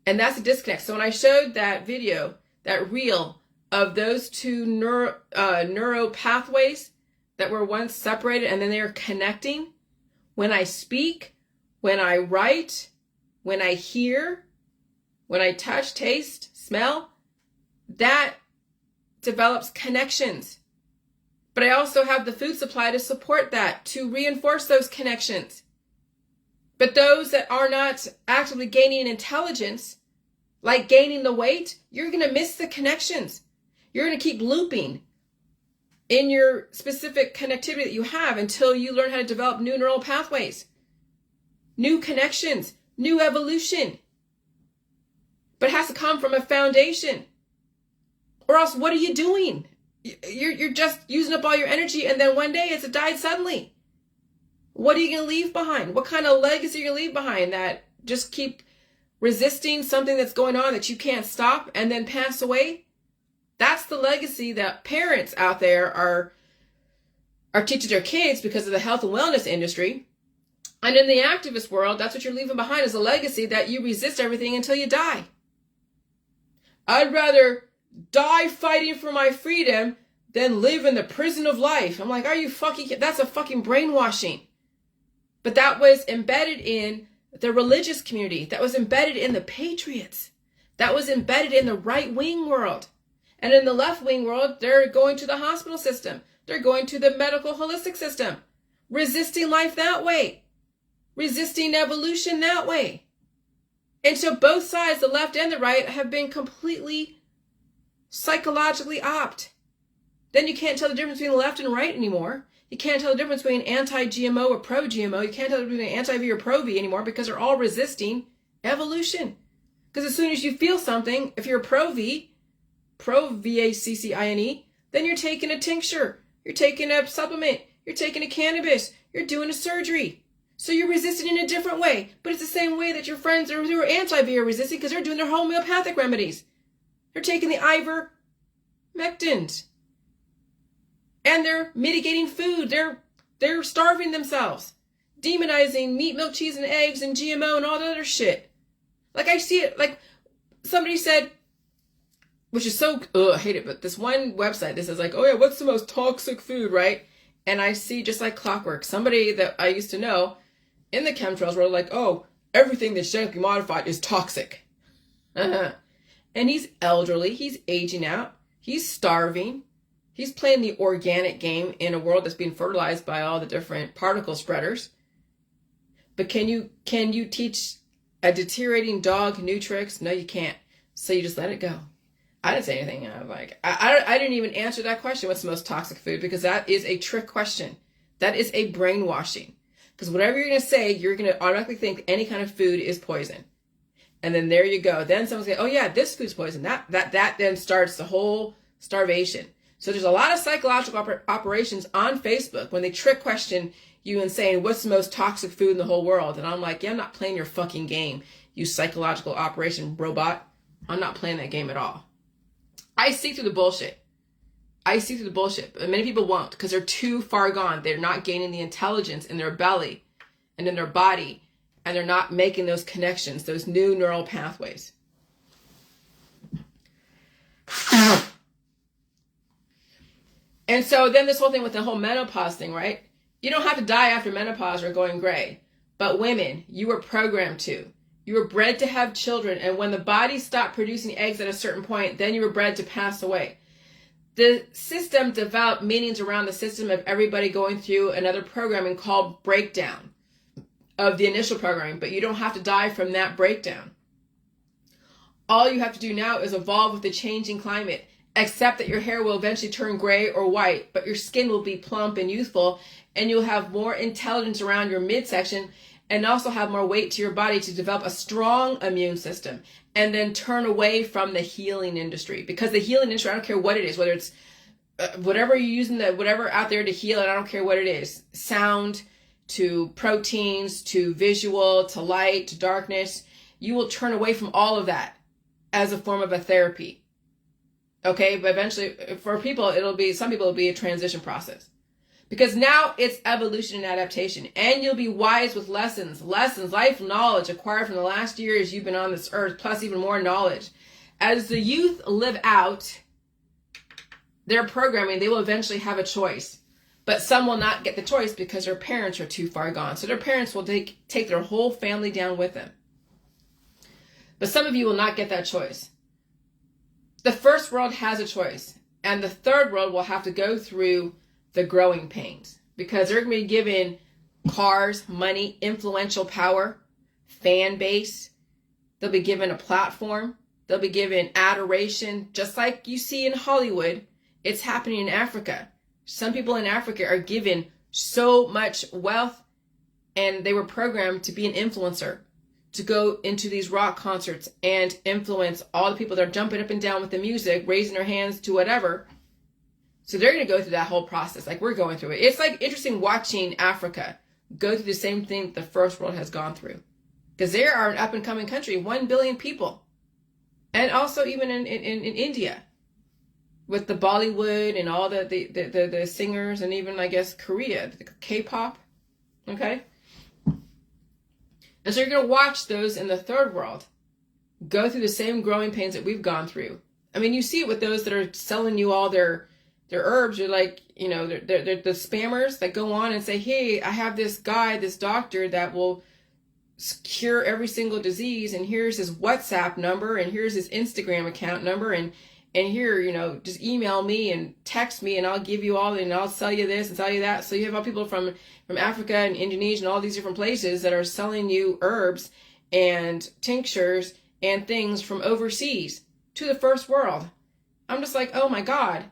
And that's a disconnect. So when I showed that video, that reel of those two neuro pathways that were once separated and then they are connecting, when I speak, when I write, when I hear, when I touch, taste, smell, that develops connections. But I also have the food supply to support that, to reinforce those connections. But those that are not actively gaining intelligence, like gaining the weight, you're going to miss the connections. You're going to keep looping in your specific connectivity that you have until you learn how to develop new neural pathways, new connections, new evolution. But it has to come from a foundation. Or else, what are you doing? You're just using up all your energy, and then one day it's died suddenly. What are you going to leave behind? What kind of legacy are you going to leave behind that just keep resisting something that's going on that you can't stop and then pass away? That's the legacy that parents out there are teaching their kids because of the health and wellness industry. And in the activist world, that's what you're leaving behind, is a legacy that you resist everything until you die. I'd rather die fighting for my freedom than live in the prison of life. I'm like, are you fucking kidding? That's a fucking brainwashing. But that was embedded in the religious community. That was embedded in the patriots. That was embedded in the right-wing world. And in the left-wing world, they're going to the hospital system. They're going to the medical holistic system. Resisting life that way. Resisting evolution that way. And so both sides, the left and the right, have been completely psychologically opt. Then you can't tell the difference between left and right anymore. You can't tell the difference between anti-GMO or pro-GMO. You can't tell the difference between anti-V or pro-V anymore because they're all resisting evolution. Because as soon as you feel something, if you're pro-V, pro-VACCINE, then you're taking a tincture, you're taking a supplement, you're taking a cannabis, you're doing a surgery. So you're resisting in a different way. But it's the same way that your friends who are anti-V are resisting because they're doing their homeopathic remedies. They're taking the ivermectin. And they're mitigating food. They're starving themselves. Demonizing meat, milk, cheese, and eggs, and GMO, and all the other shit. Like, I see it, like, somebody said, which is so, I hate it, but this one website, this is like, oh yeah, what's the most toxic food, right? And I see, just like clockwork, somebody that I used to know in the chemtrails were like, oh, everything that's genetically modified is toxic. And he's elderly, he's aging out, he's starving, he's playing the organic game in a world that's being fertilized by all the different particle spreaders. But can you teach a deteriorating dog new tricks? No, you can't. So you just let it go. I didn't say anything. I was like, I didn't even answer that question. What's the most toxic food? Because that is a trick question. That is a brainwashing. Because whatever you're going to say, you're going to automatically think any kind of food is poison. And then there you go. Then someone's going, oh yeah, this food's poison. That then starts the whole starvation. So there's a lot of psychological operations on Facebook when they trick question you and saying, what's the most toxic food in the whole world? And I'm like, yeah, I'm not playing your fucking game, you psychological operation robot. I'm not playing that game at all. I see through the bullshit. But many people won't because they're too far gone. They're not gaining the intelligence in their belly and in their body, and they're not making those connections, those new neural pathways. And so then this whole thing with the whole menopause thing, right? You don't have to die after menopause or going gray. But women, you were programmed to. You were bred to have children, and when the body stopped producing eggs at a certain point, then you were bred to pass away. The system developed meanings around the system of everybody going through another programming called breakdown of the initial programming, but you don't have to die from that breakdown. All you have to do now is evolve with the changing climate, accept that your hair will eventually turn gray or white, but your skin will be plump and youthful, and you'll have more intelligence around your midsection, and also have more weight to your body to develop a strong immune system, and then turn away from the healing industry. Because the healing industry, I don't care what it is, whether it's whatever you're using, whatever out there to heal it, I don't care what it is, sound to proteins to visual to light to darkness, you will turn away from all of that as a form of a therapy. Okay, but eventually for people, some people it'll be a transition process. Because now it's evolution and adaptation. And you'll be wise with lessons, life knowledge acquired from the last years you've been on this earth, plus even more knowledge. As the youth live out their programming, they will eventually have a choice. But some will not get the choice because their parents are too far gone. So their parents will take their whole family down with them. But some of you will not get that choice. The first world has a choice. And the third world will have to go through the growing pains. Because they're going to be given cars, money, influential power, fan base. They'll be given a platform. They'll be given adoration. Just like you see in Hollywood, it's happening in Africa. Some people in Africa are given so much wealth, and they were programmed to be an influencer, to go into these rock concerts and influence all the people that are jumping up and down with the music, raising their hands to whatever. So they're going to go through that whole process like we're going through it. It's like interesting watching Africa go through the same thing the first world has gone through. Because they are an up-and-coming country, 1 billion people. And also even in India, with the Bollywood and all the singers, and even, I guess, Korea, the K-pop, okay? And so you're going to watch those in the third world go through the same growing pains that we've gone through. I mean, you see it with those that are selling you all their herbs. You're like, you know, they're the spammers that go on and say, hey, I have this guy, this doctor that will cure every single disease, and here's his WhatsApp number, and here's his Instagram account number, and here, you know, just email me and text me, and I'll give you all, and I'll sell you this and sell you that. So you have all people from Africa and Indonesia and all these different places that are selling you herbs and tinctures and things from overseas to the first world. I'm just like, oh my God.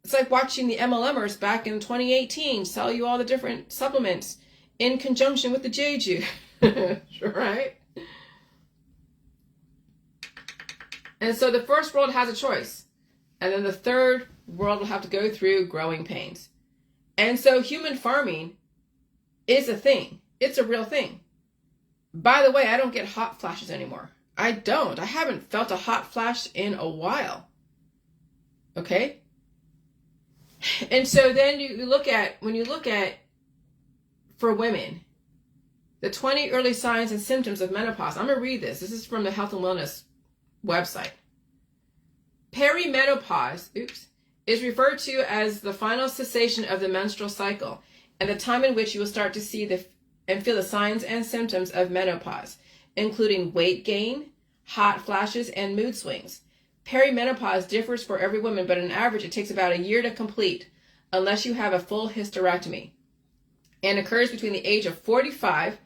It's like watching the MLMers back in 2018 sell you all the different supplements in conjunction with the Jeju. Right? And so the first world has a choice. And then the third world will have to go through growing pains. And so human farming is a thing. It's a real thing. By the way, I don't get hot flashes anymore. I don't. I haven't felt a hot flash in a while. Okay? And so then when you look at, for women, the 20 early signs and symptoms of menopause. I'm going to read this. This is from the Health and Wellness website. Perimenopause, is referred to as the final cessation of the menstrual cycle and the time in which you will start to see and feel the signs and symptoms of menopause, including weight gain, hot flashes, and mood swings. Perimenopause differs for every woman, but on average it takes about a year to complete unless you have a full hysterectomy, and occurs between the age of 45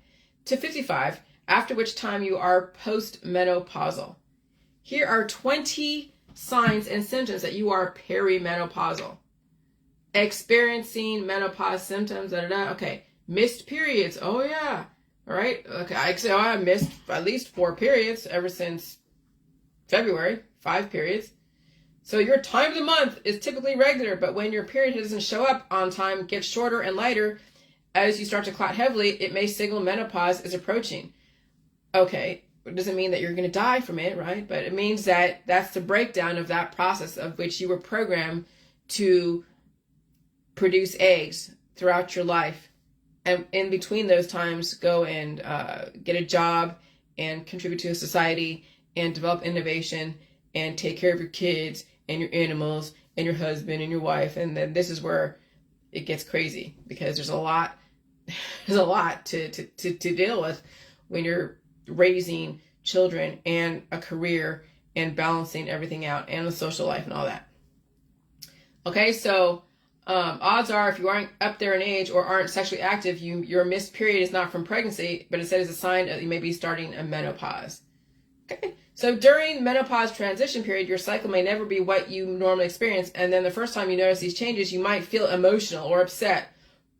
to 55, after which time you are postmenopausal. Here are 20 signs and symptoms that you are perimenopausal. Experiencing menopause symptoms, okay. Missed periods, oh yeah. All right, okay, I say, I missed at least 4 periods ever since February, 5 periods. So your time of the month is typically regular, but when your period doesn't show up on time, gets shorter and lighter, as you start to clot heavily, it may signal menopause is approaching. Okay, it doesn't mean that you're going to die from it, right? But it means that that's the breakdown of that process of which you were programmed to produce eggs throughout your life. And in between those times, go and get a job and contribute to society and develop innovation and take care of your kids and your animals and your husband and your wife. And then this is where it gets crazy, because there's a lot to deal with when you're raising children and a career and balancing everything out and the social life and all that. Okay, so odds are, if you aren't up there in age or aren't sexually active, your missed period is not from pregnancy, but instead is a sign that you may be starting a menopause. Okay, so during menopause transition period, your cycle may never be what you normally experience, and then the first time you notice these changes, you might feel emotional or upset,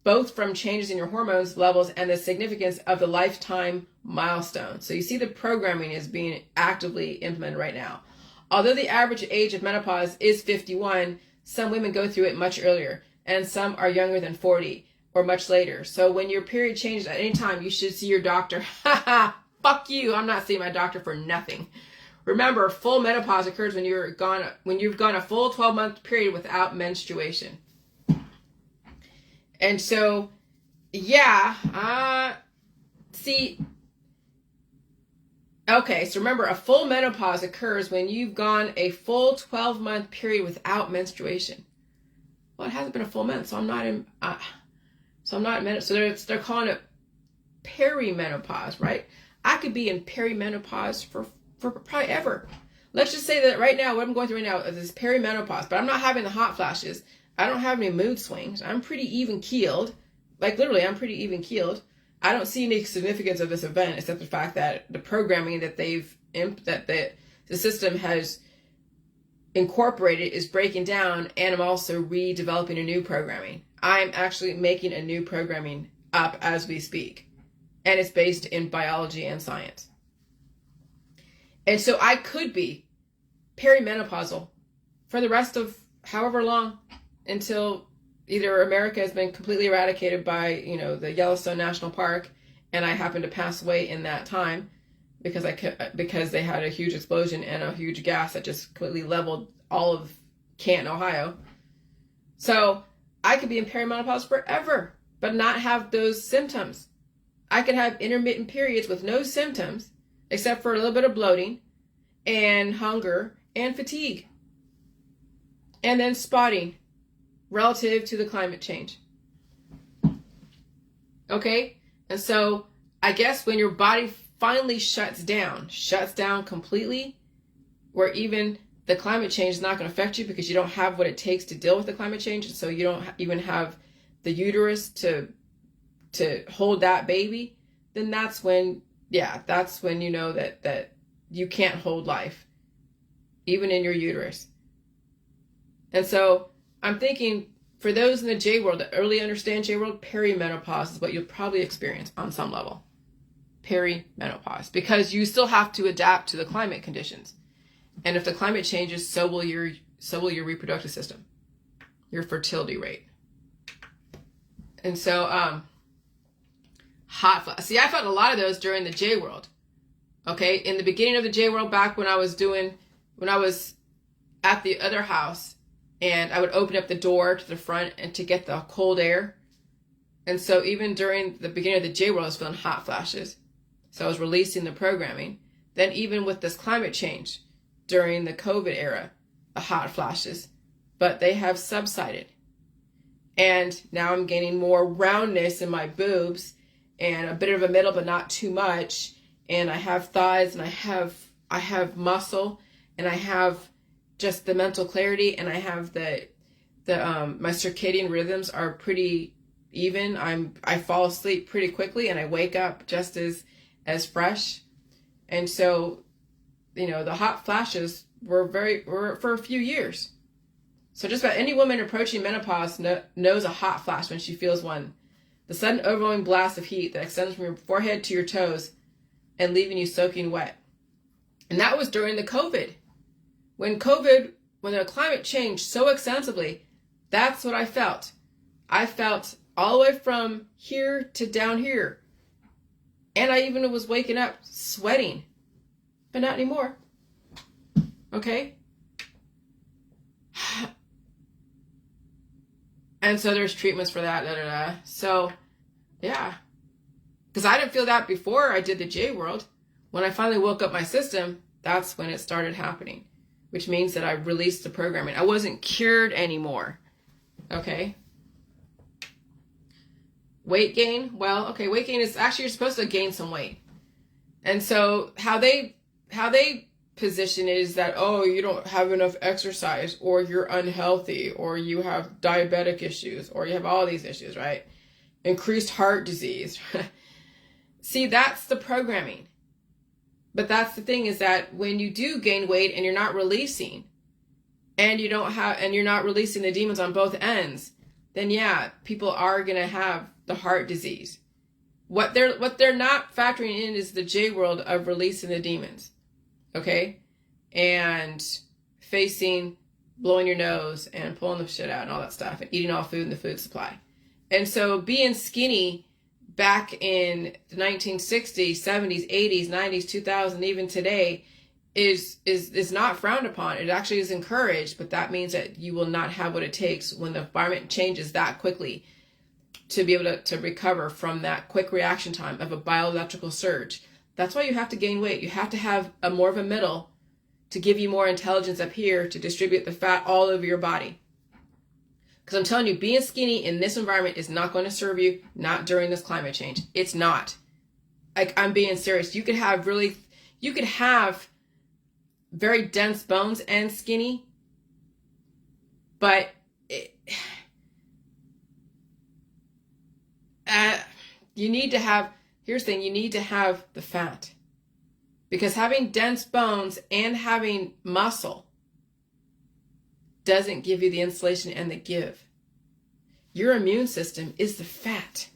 both from changes in your hormones levels and the significance of the lifetime milestone. So you see the programming is being actively implemented right now. Although the average age of menopause is 51, some women go through it much earlier, and some are younger than 40 or much later. So when your period changes at any time, you should see your doctor. Fuck you, I'm not seeing my doctor for nothing. Remember, full menopause occurs when you've gone a full 12-month period without menstruation. And so, yeah, see, okay, so remember, a full menopause occurs when you've gone a full 12-month period without menstruation. Well, it hasn't been a full month, so I'm not in, so they're calling it perimenopause, right? I could be in perimenopause for probably ever. Let's just say that right now, what I'm going through right now is perimenopause, but I'm not having the hot flashes. I don't have any mood swings. I'm pretty even keeled. Like literally, I'm pretty even keeled. I don't see any significance of this event except the fact that the programming that the system has incorporated is breaking down, and I'm also redeveloping a new programming. I'm actually making a new programming up as we speak, and it's based in biology and science. And so I could be perimenopausal for the rest of however long, until either America has been completely eradicated by, the Yellowstone National Park, and I happen to pass away in that time because they had a huge explosion and a huge gas that just completely leveled all of Canton, Ohio. So I could be in perimenopause forever, but not have those symptoms. I could have intermittent periods with no symptoms, except for a little bit of bloating and hunger and fatigue. And then spotting relative to the climate change. Okay? And so I guess when your body finally shuts down completely, where even the climate change is not going to affect you because you don't have what it takes to deal with the climate change, and so you don't even have the uterus to hold that baby, then that's when you know that you can't hold life, even in your uterus. And so I'm thinking, for those in the J world that early understand J world, perimenopause is what you'll probably experience on some level. Perimenopause, because you still have to adapt to the climate conditions. And if the climate changes, so will your reproductive system, your fertility rate. And so, hot flash. See, I felt a lot of those during the J world. Okay, in the beginning of the J world, back when I was at the other house, and I would open up the door to the front and to get the cold air. And so even during the beginning of the J world, I was feeling hot flashes. So I was releasing the programming. Then even with this climate change during the COVID era, the hot flashes, but they have subsided. And now I'm gaining more roundness in my boobs and a bit of a middle, but not too much. And I have thighs, and I have muscle, and I have just the mental clarity, and I have my circadian rhythms are pretty even. I fall asleep pretty quickly, and I wake up just as fresh. And so, the hot flashes were for a few years. So just about any woman approaching menopause knows a hot flash when she feels one. The sudden overwhelming blast of heat that extends from your forehead to your toes and leaving you soaking wet. And that was during the COVID. When the climate changed so extensively, that's what I felt. I felt all the way from here to down here. And I even was waking up sweating. But not anymore. Okay? And so there's treatments for that. So, yeah. Because I didn't feel that before I did the J world. When I finally woke up my system, that's when it started happening. Which means that I released the programming. I wasn't cured anymore. Okay? Weight gain? Well, okay, weight gain is actually, you're supposed to gain some weight. And so how they position it is that, oh, you don't have enough exercise, or you're unhealthy, or you have diabetic issues, or you have all these issues, right? Increased heart disease. See, that's the programming. But that's the thing, is that when you do gain weight and you're not releasing, and you're not releasing the demons on both ends, then yeah, people are going to have the heart disease. What they're not factoring in is the J world of releasing the demons. Okay? And facing blowing your nose and pulling the shit out and all that stuff, and eating all food in the food supply. And so being skinny back in the 1960s, 70s, 80s, 90s, 2000, even today, is not frowned upon. It actually is encouraged, but that means that you will not have what it takes when the environment changes that quickly. to be able to recover from that quick reaction time of a bioelectrical surge. That's why you have to gain weight. You have to have a more of a middle to give you more intelligence up here to distribute the fat all over your body. Because I'm telling you, being skinny in this environment is not going to serve you, not during this climate change. It's not. Like, I'm being serious. You could have very dense bones and skinny, but you need to have, here's the thing, you need to have the fat. Because having dense bones and having muscle doesn't give you the insulation and the give. Your immune system is the fat.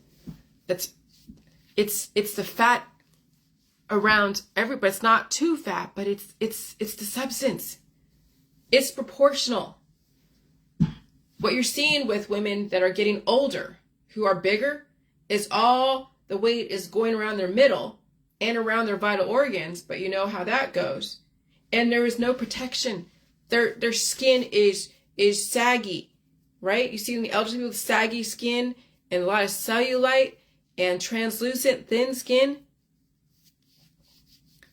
It's the fat around everybody. It's not too fat, but it's the substance. It's proportional. What you're seeing with women that are getting older, who are bigger, is all the weight is going around their middle and around their vital organs, but you know how that goes. And there is no protection. Their skin is saggy, right? You see in the elderly people with saggy skin and a lot of cellulite and translucent thin skin.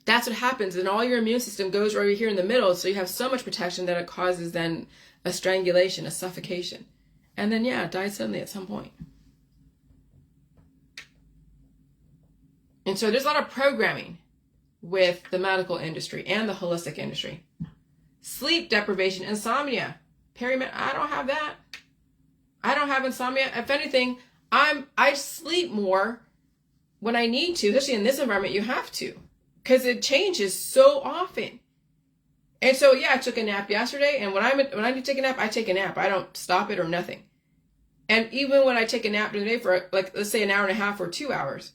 That's what happens, and all your immune system goes right here in the middle, so you have so much protection that it causes then a strangulation, a suffocation. And then, yeah, die suddenly at some point. And so there's a lot of programming with the medical industry and the holistic industry. Sleep deprivation, insomnia. I don't have that. I don't have insomnia. If anything, I sleep more when I need to, especially in this environment, you have to. Because it changes so often. And so, yeah, I took a nap yesterday, and when I need to take a nap, I take a nap. I don't stop it or nothing. And even when I take a nap during the day for, like, let's say an hour and a half or 2 hours,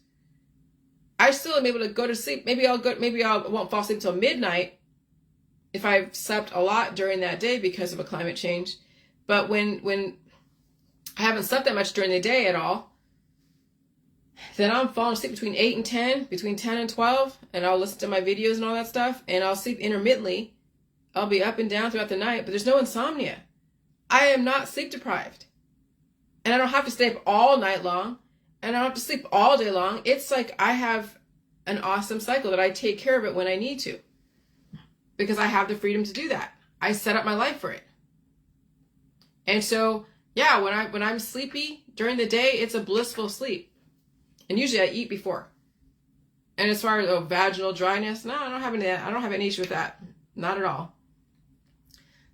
I still am able to go to sleep. Maybe I won't fall asleep until midnight if I've slept a lot during that day because of a climate change. But when I haven't slept that much during the day at all, then I'm falling asleep between 8 and 10, between 10 and 12, and I'll listen to my videos and all that stuff, and I'll sleep intermittently. I'll be up and down throughout the night, but there's no insomnia. I am not sleep deprived. And I don't have to stay up all night long, and I don't have to sleep all day long. It's like I have an awesome cycle that I take care of it when I need to, because I have the freedom to do that. I set up my life for it. And so, yeah, when I'm sleepy during the day, it's a blissful sleep. And usually I eat before. And as far as vaginal dryness, no, I don't have any of that. I don't have any issue with that. Not at all.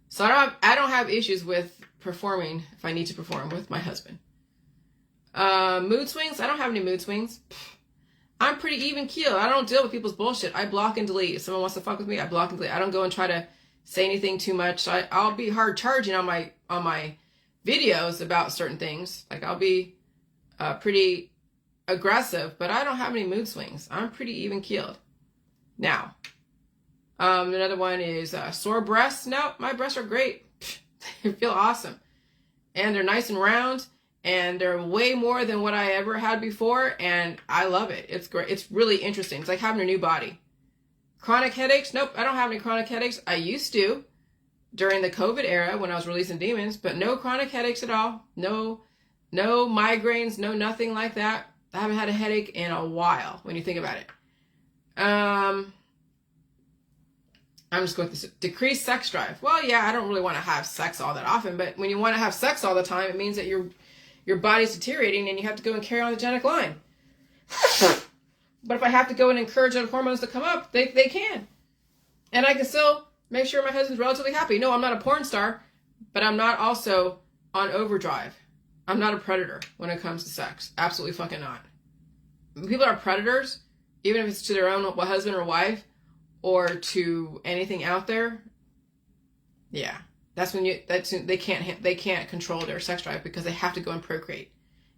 So I don't have issues with performing if I need to perform with my husband. Mood swings, I don't have any mood swings. I'm pretty even keeled. I don't deal with people's bullshit. I block and delete. If someone wants to fuck with me, I block and delete. I don't go and try to say anything too much. So I'll be hard charging on my videos about certain things. Like, I'll be pretty aggressive, but I don't have any mood swings. I'm pretty even keeled. Now, another one is sore breasts. No, my breasts are great. They feel awesome. And they're nice and round, and they're way more than what I ever had before, and I love it. It's great. It's really interesting. It's like having a new body. Chronic headaches. Nope, I don't have any chronic headaches. I used to during the COVID era when I was releasing demons, but no chronic headaches at all. No migraines, no nothing like that. I haven't had a headache in a while when you think about it. I'm just going with this. Decreased sex drive. Well, yeah, I don't really want to have sex all that often, but when you want to have sex all the time, it means that your body's deteriorating and you have to go and carry on the genetic line. But if I have to go and encourage those hormones to come up, they can. And I can still make sure my husband's relatively happy. No, I'm not a porn star, but I'm not also on overdrive. I'm not a predator when it comes to sex. Absolutely fucking not. People are predators, even if it's to their own husband or wife or to anything out there. Yeah, they can't control their sex drive because they have to go and procreate.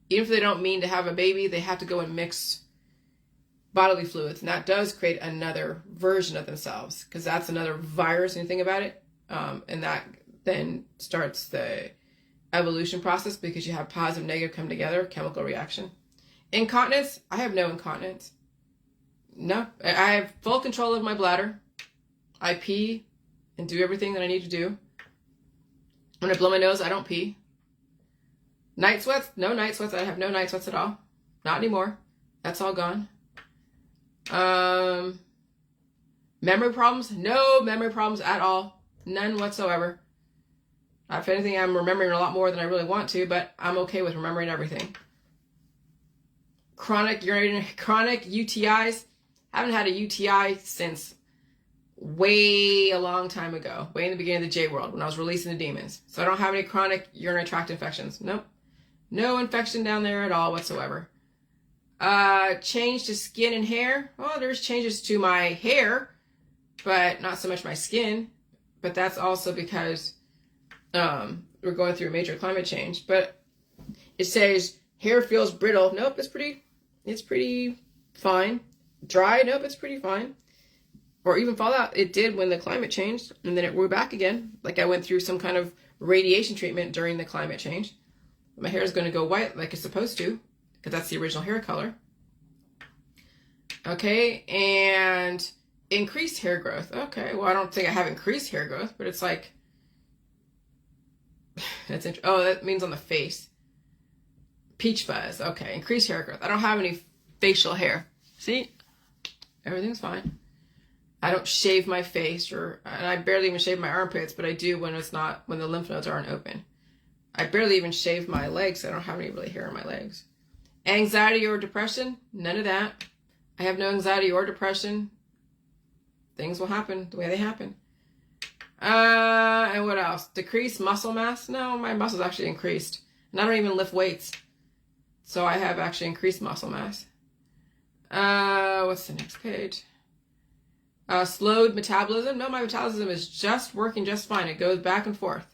Even if they don't mean to have a baby, they have to go and mix bodily fluids, and that does create another version of themselves, because that's another virus when you think about it, and that then starts the evolution process, because you have positive and negative come together, chemical reaction. Incontinence, I have no incontinence. No, I have full control of my bladder. I pee and do everything that I need to do. When I blow my nose, I don't pee. Night sweats? No night sweats. I have no night sweats at all. Not anymore. That's all gone. Memory problems? No memory problems at all. None whatsoever. If anything, I'm remembering a lot more than I really want to, but I'm okay with remembering everything. Chronic UTIs. Haven't had a UTI since way a long time ago, way in the beginning of the J world when I was releasing the demons. So I don't have any chronic urinary tract infections. Nope. No infection down there at all whatsoever. Change to skin and hair. Well, there's changes to my hair, but not so much my skin. But that's also because we're going through a major climate change. But it says hair feels brittle. Nope, it's pretty fine. Dry. Nope, it's pretty fine. Or even fall out. It did when the climate changed, and then it grew back again. Like I went through some kind of radiation treatment during the climate change. My hair is going to go white like it's supposed to, because that's the original hair color. Okay, and increased hair growth. Okay, well, I don't think I have increased hair growth, but it's like, that's interesting. Oh, that means on the face. Peach fuzz. Okay, increased hair growth. I don't have any facial hair. See? Everything's fine. I don't shave my face, and I barely even shave my armpits, but I do when the lymph nodes aren't open. I barely even shave my legs, so I don't have any really hair on my legs. Anxiety or depression? None of that. I have no anxiety or depression. Things will happen the way they happen. And what else? Decreased muscle mass? No, my muscles actually increased. And I don't even lift weights. So I have actually increased muscle mass. What's the next page? Slowed metabolism? No, my metabolism is just working just fine. It goes back and forth.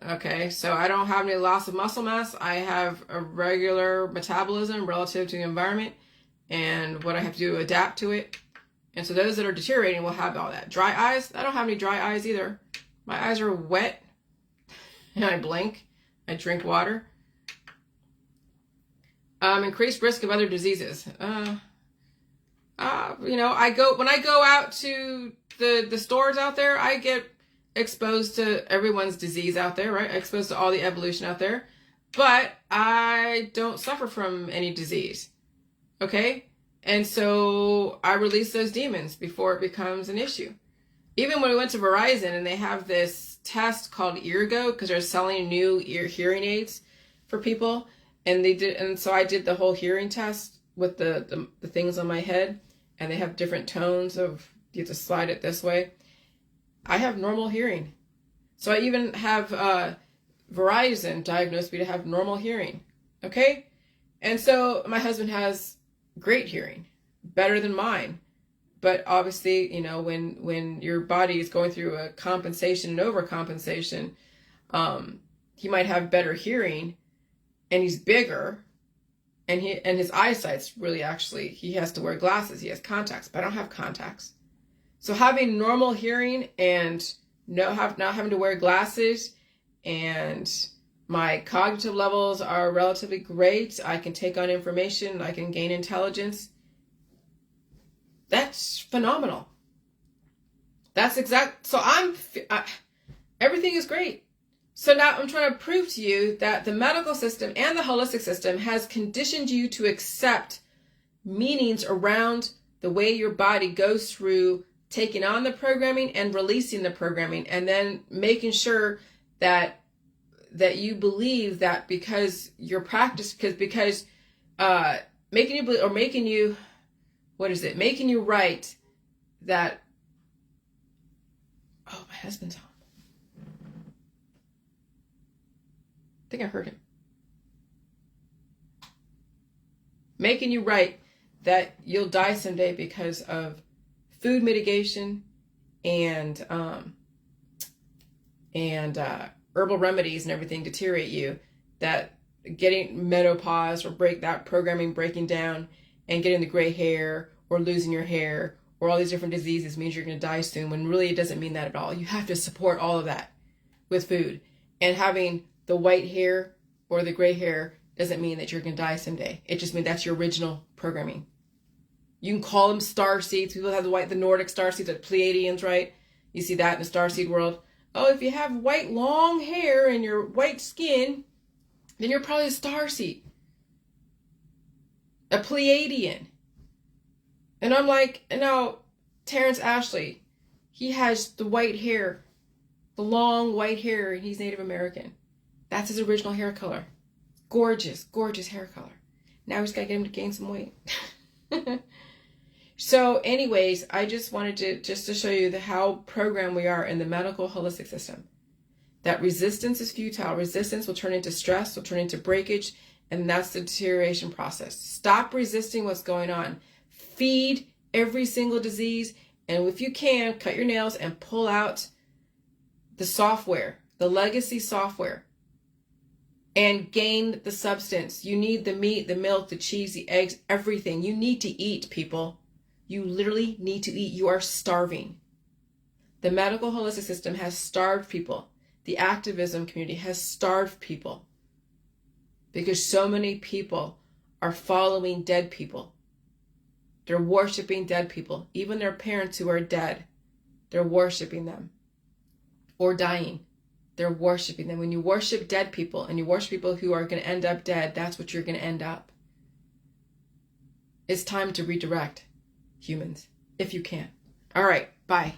Okay, so I don't have any loss of muscle mass. I have a regular metabolism relative to the environment and what I have to do to adapt to it. And so those that are deteriorating will have all that. Dry eyes? I don't have any dry eyes either. My eyes are wet and I blink. I drink water. Increased risk of other diseases. When I go out to the stores out there, I get exposed to everyone's disease out there, right? Exposed to all the evolution out there, but I don't suffer from any disease. Okay. And so I release those demons before it becomes an issue. Even when we went to Verizon and they have this test called Eargo, because they're selling new hearing aids for people. And so I did the whole hearing test with the things on my head, and they have different tones of, you have to slide it this way. I have normal hearing. So I even have Verizon diagnosed me to have normal hearing. Okay? And so my husband has great hearing, better than mine. But obviously, when your body is going through a compensation and overcompensation, he might have better hearing, and he's bigger, and his eyesight's really he has to wear glasses. He has contacts, but I don't have contacts. So having normal hearing and not having to wear glasses, and my cognitive levels are relatively great. I can take on information. I can gain intelligence. That's phenomenal. That's exact. So everything is great. So now I'm trying to prove to you that the medical system and the holistic system has conditioned you to accept meanings around the way your body goes through taking on the programming and releasing the programming, and then making sure that you believe that because your practice, because making you believe, or making you, making you right that, oh, my husband's home. I think I heard him. Making you right that you'll die someday because of food mitigation and herbal remedies and everything deteriorate you, that getting menopause or breaking down and getting the gray hair or losing your hair or all these different diseases means you're going to die soon, when really it doesn't mean that at all. You have to support all of that with food. And having the white hair or the gray hair doesn't mean that you're going to die someday. It just means that's your original programming. You can call them star seeds. People have the Nordic star seeds, the Pleiadians, right? You see that in the star seed world. Oh, if you have white long hair and your white skin, then you're probably a starseed, a Pleiadian. And I'm like, and now Terrence Ashley, he has the white hair, the long white hair, and he's Native American. That's his original hair color. Gorgeous, gorgeous hair color. Now we just gotta get him to gain some weight. So anyways, I just wanted to show you how programmed we are in the medical holistic system. That resistance is futile. Resistance will turn into stress, will turn into breakage, and that's the deterioration process. Stop resisting what's going on. Feed every single disease, and if you can, cut your nails and pull out the software, the legacy software, and gain the substance. You need the meat, the milk, the cheese, the eggs, everything. You need to eat, people. You literally need to eat. You are starving. The medical holistic system has starved people. The activism community has starved people because so many people are following dead people. They're worshiping dead people. Even their parents who are dead, they're worshiping them or dying. They're worshiping them. When you worship dead people and you worship people who are going to end up dead, that's what you're going to end up. It's time to redirect humans, if you can. All right, bye.